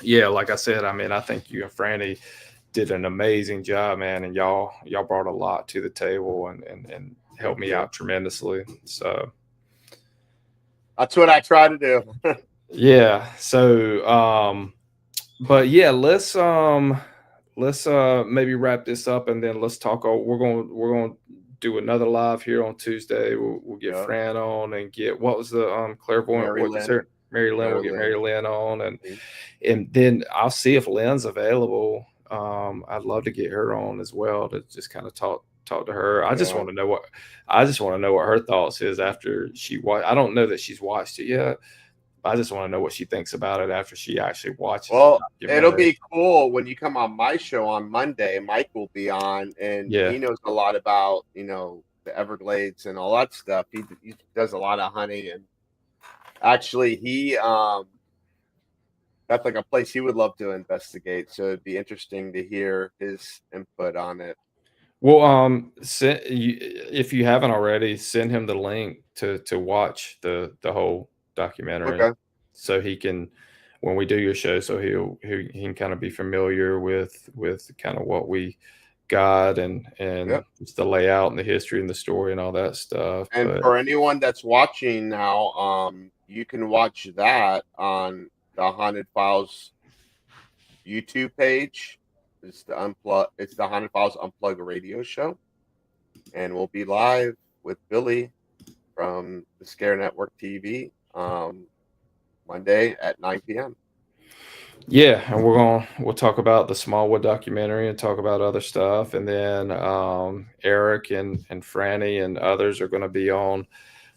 like I said, I think you and Franny did an amazing job, man, and y'all brought a lot to the table and helped me out tremendously. So that's what I try to do. So but yeah, let's maybe wrap this up, and then let's talk. We're going to do another live here on Tuesday. We'll get Fran on and get, what was the clairvoyant? Mary Lynn. We'll get Mary Lynn on, and then I'll see if Lynn's available. I'd love to get her on as well to just kind of talk to her. I just want to know what her thoughts is after she watched. I don't know that she's watched it yet. I just want to know what she thinks about it after she actually watches. Well, it'll be cool when you come on my show on Monday. Mike will be on, and he knows a lot about the Everglades and all that stuff. He does a lot of hunting, and actually he that's like a place he would love to investigate. So it'd be interesting to hear his input on it. Well, if you haven't already, send him the link to watch the whole documentary, so he can, when we do your show, so he can kind of be familiar with kind of what we got and just the layout and the history and the story and all that stuff. And for anyone that's watching now, you can watch that on the Haunted Files YouTube page. It's the Haunted Files Unplugged radio show, and we'll be live with Billy from the ScareNetwork TV Monday at 9 p.m. Yeah, and we'll talk about the Smallwood documentary and talk about other stuff, and then Eric and Franny and others are going to be on.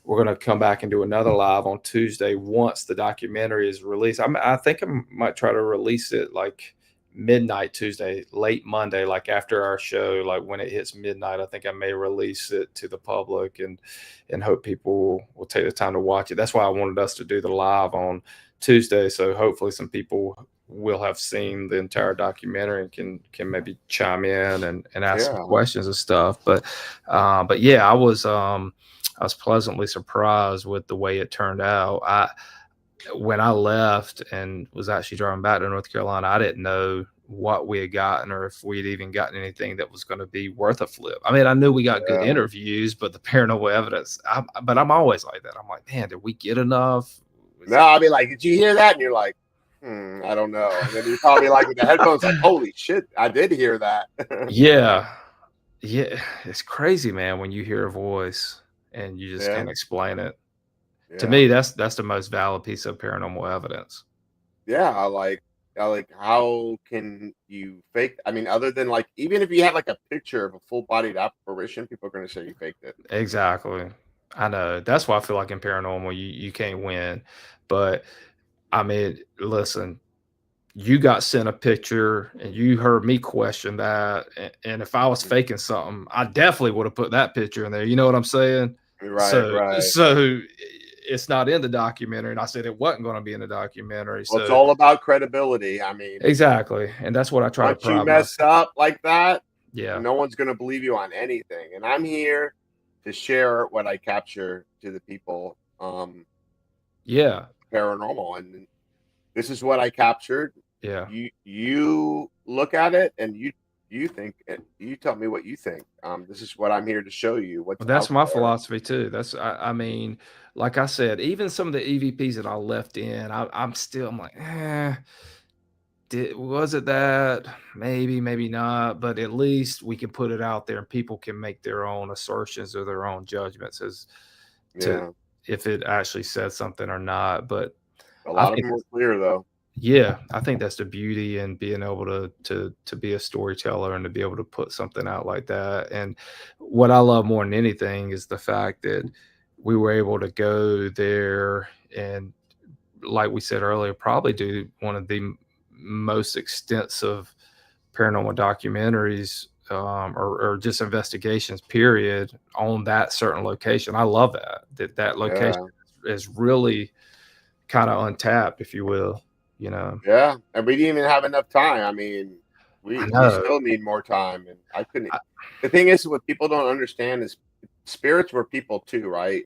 We're going to come back and do another live on Tuesday once the documentary is released. I think I might try to release it like midnight Tuesday, late Monday, like after our show, like when it hits midnight. I think I may release it to the public and hope people will take the time to watch it. That's why I wanted us to do the live on Tuesday. So hopefully some people will have seen the entire documentary and can maybe chime in and ask some questions and stuff. But yeah, I was pleasantly surprised with the way it turned out. When I left and was actually driving back to North Carolina, I didn't know what we had gotten or if we'd even gotten anything that was going to be worth a flip. I mean, I knew we got good interviews, but the paranormal evidence, but I'm always like that. I'm like, man, did we get enough? No, I mean, like, did you hear that? And you're like, I don't know. And then you're probably like with the headphones, like, holy shit, I did hear that. Yeah. Yeah. It's crazy, man, when you hear a voice and you just Yeah. can't explain it. To Yeah. me, that's the most valid piece of paranormal evidence. Yeah, I like how can you fake? I mean, other than like even if you had like a picture of a full bodied apparition, people are gonna say you faked it. Exactly. I know. That's why I feel like in paranormal, you can't win. But I mean, listen, you got sent a picture and you heard me question that. And if I was faking something, I definitely would have put that picture in there. You know what I'm saying? Right, So, right. so it's not in the documentary. And I said it wasn't going to be in the documentary. Well, it's So, all about credibility. I mean, exactly. And that's what I try to once you pride mess myself. up like that, Yeah. no one's gonna believe you on anything. And I'm here to share what I capture to the people, Yeah. paranormal, and this is what I captured. Yeah. You look at it and you think you tell me what you think. This is what I'm here to show you what's Well, that's out my there. philosophy too. I mean, like I said, even some of the EVPs that I left in, I'm like, was it that? Maybe, maybe not. But at least we can put it out there and people can make their own assertions or their own judgments as to Yeah, if it actually said something or not. But a I lot of think them were clear though. yeah, I think that's the beauty in being able to be a storyteller and to be able to put something out like that. And what I love more than anything is the fact that we were able to go there and, like we said earlier, probably do one of the most extensive paranormal documentaries or just investigations, period, on that certain location. I love that location Yeah, is really kind of untapped, if you will. You know, yeah, and we didn't even have enough time. I mean, I we know. still need more time, and I couldn't. I, The thing is, what people don't understand is spirits were people too, right?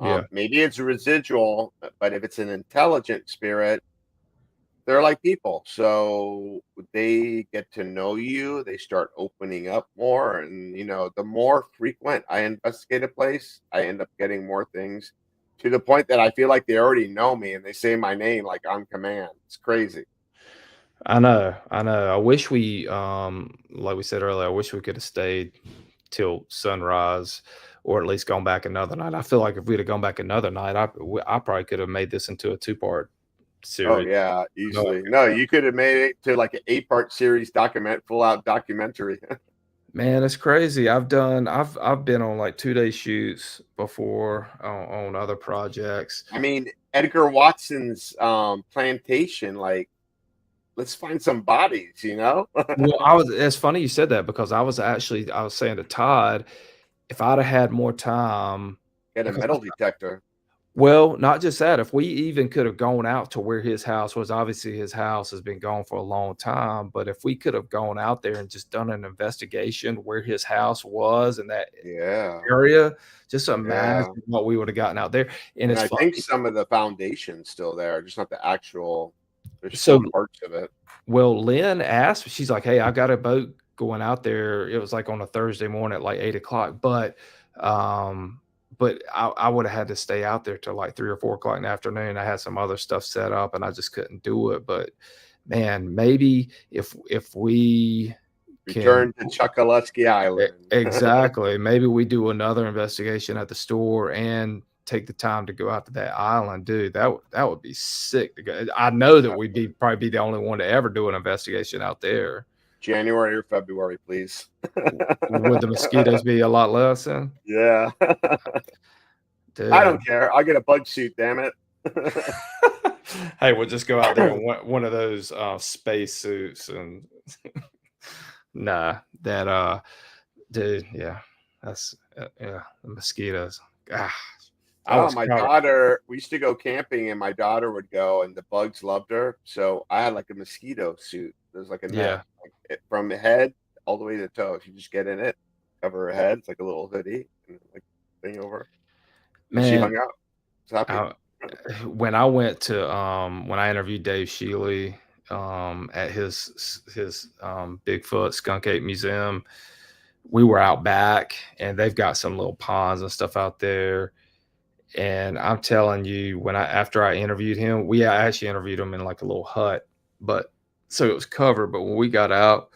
yeah, Maybe it's a residual, but if it's an intelligent spirit, they're like people. So they get to know you, they start opening up more. And, the more frequent I investigate a place, I end up getting more things to the point that I feel like they already know me and they say my name like on command. It's crazy. I know. I know. I wish we, like we said earlier, I wish we could have stayed till sunrise, or at least gone back another night. I feel like if we'd have gone back another night, I probably could have made this into a two-part Oh, series. yeah, No, easily. No, you could have made it to like an 8-part series full out documentary. man, it's crazy. I've been on like 2-day shoots before on other projects. I mean, Edgar Watson's plantation, like, let's find some bodies. Well, it's funny you said that because I was saying to Todd, if I'd have had more time, Get a because metal detector. well, not just that, if we even could have gone out to where his house was, obviously his house has been gone for a long time, but if we could have gone out there and just done an investigation where his house was in that Yeah, area, just yeah. imagine what we would have gotten out there. And And it's I think funny. some of the foundation's still there, just not the actual. There's still So, parts of it. well, Lynn asked, she's like, "Hey, I got a boat going out there." It was like on a Thursday morning at like 8 o'clock, um, but I would have had to stay out there till like 3 or 4 o'clock in the afternoon. I had some other stuff set up and I just couldn't do it. But man, maybe if we can Return to Chokoloskee Island. exactly, maybe we do another investigation at the store and take the time to go out to that island, dude. That would be sick to go. I know that we'd probably be the only one to ever do an investigation out there. January or February, please. Would the mosquitoes be a lot less then? Yeah. Dude. I don't care. I'll get a bug suit, damn it. Hey, we'll just go out there in one of those space suits and nah, that dude, yeah, that's yeah, the mosquitoes. Ah, I Oh, was my covered. daughter, we used to go camping and my daughter would go and the bugs loved her. So I had like a mosquito suit. There's like a net Yeah, from the head all the way to the toe. If you just get in it, cover her head. It's like a little hoodie and like thing over. And she hung man. out. It's happy. When I went to when I interviewed Dave Shealy at his Bigfoot Skunk Ape Museum, we were out back and they've got some little ponds and stuff out there. And I'm telling you, after I interviewed him, I actually interviewed him in like a little hut, but so it was covered. But when we got out,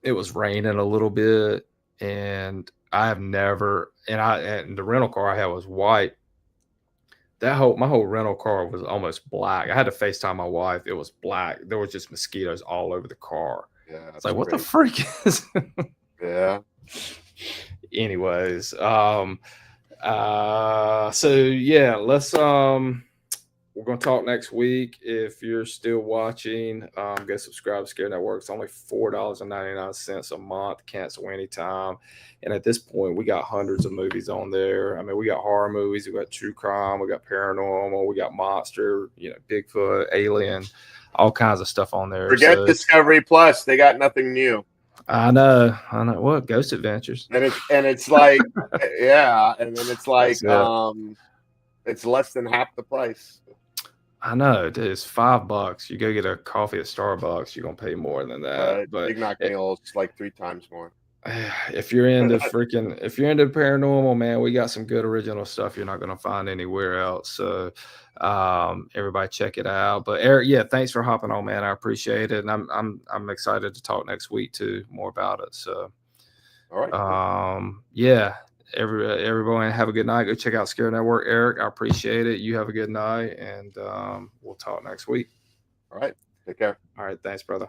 it was raining a little bit, and I have never, and the rental car I had was white. My whole rental car was almost black. I had to FaceTime my wife. It was black. There was just mosquitoes all over the car. Yeah, it's like, what the freak is? Yeah. Anyways, so yeah, we're gonna talk next week. If you're still watching, go subscribe to ScareNetwork. It's only $4.99 a month. Cancel anytime. And at this point, we got hundreds of movies on there. I mean, we got horror movies, we got true crime, we got paranormal, we got monster, Bigfoot, alien, all kinds of stuff on there. Forget Discovery Plus. They got nothing new. I know. What? Ghost Adventures. And it's like, yeah, and then it's like, it's less than half the price. I know, dude, it's $5. You go get a coffee at Starbucks, you're gonna pay more than that. But Big Mac meal is like 3 times more. If you're into paranormal, man, we got some good original stuff you're not gonna find anywhere else. So everybody check it out. But Eric, yeah, thanks for hopping on, man. I appreciate it. And I'm excited to talk next week too, more about it. So all right. Yeah. Everyone have a good night. Go check out Scare Network. Eric, I appreciate it. You have a good night, and we'll talk next week. All right. Take care. All right. Thanks, brother.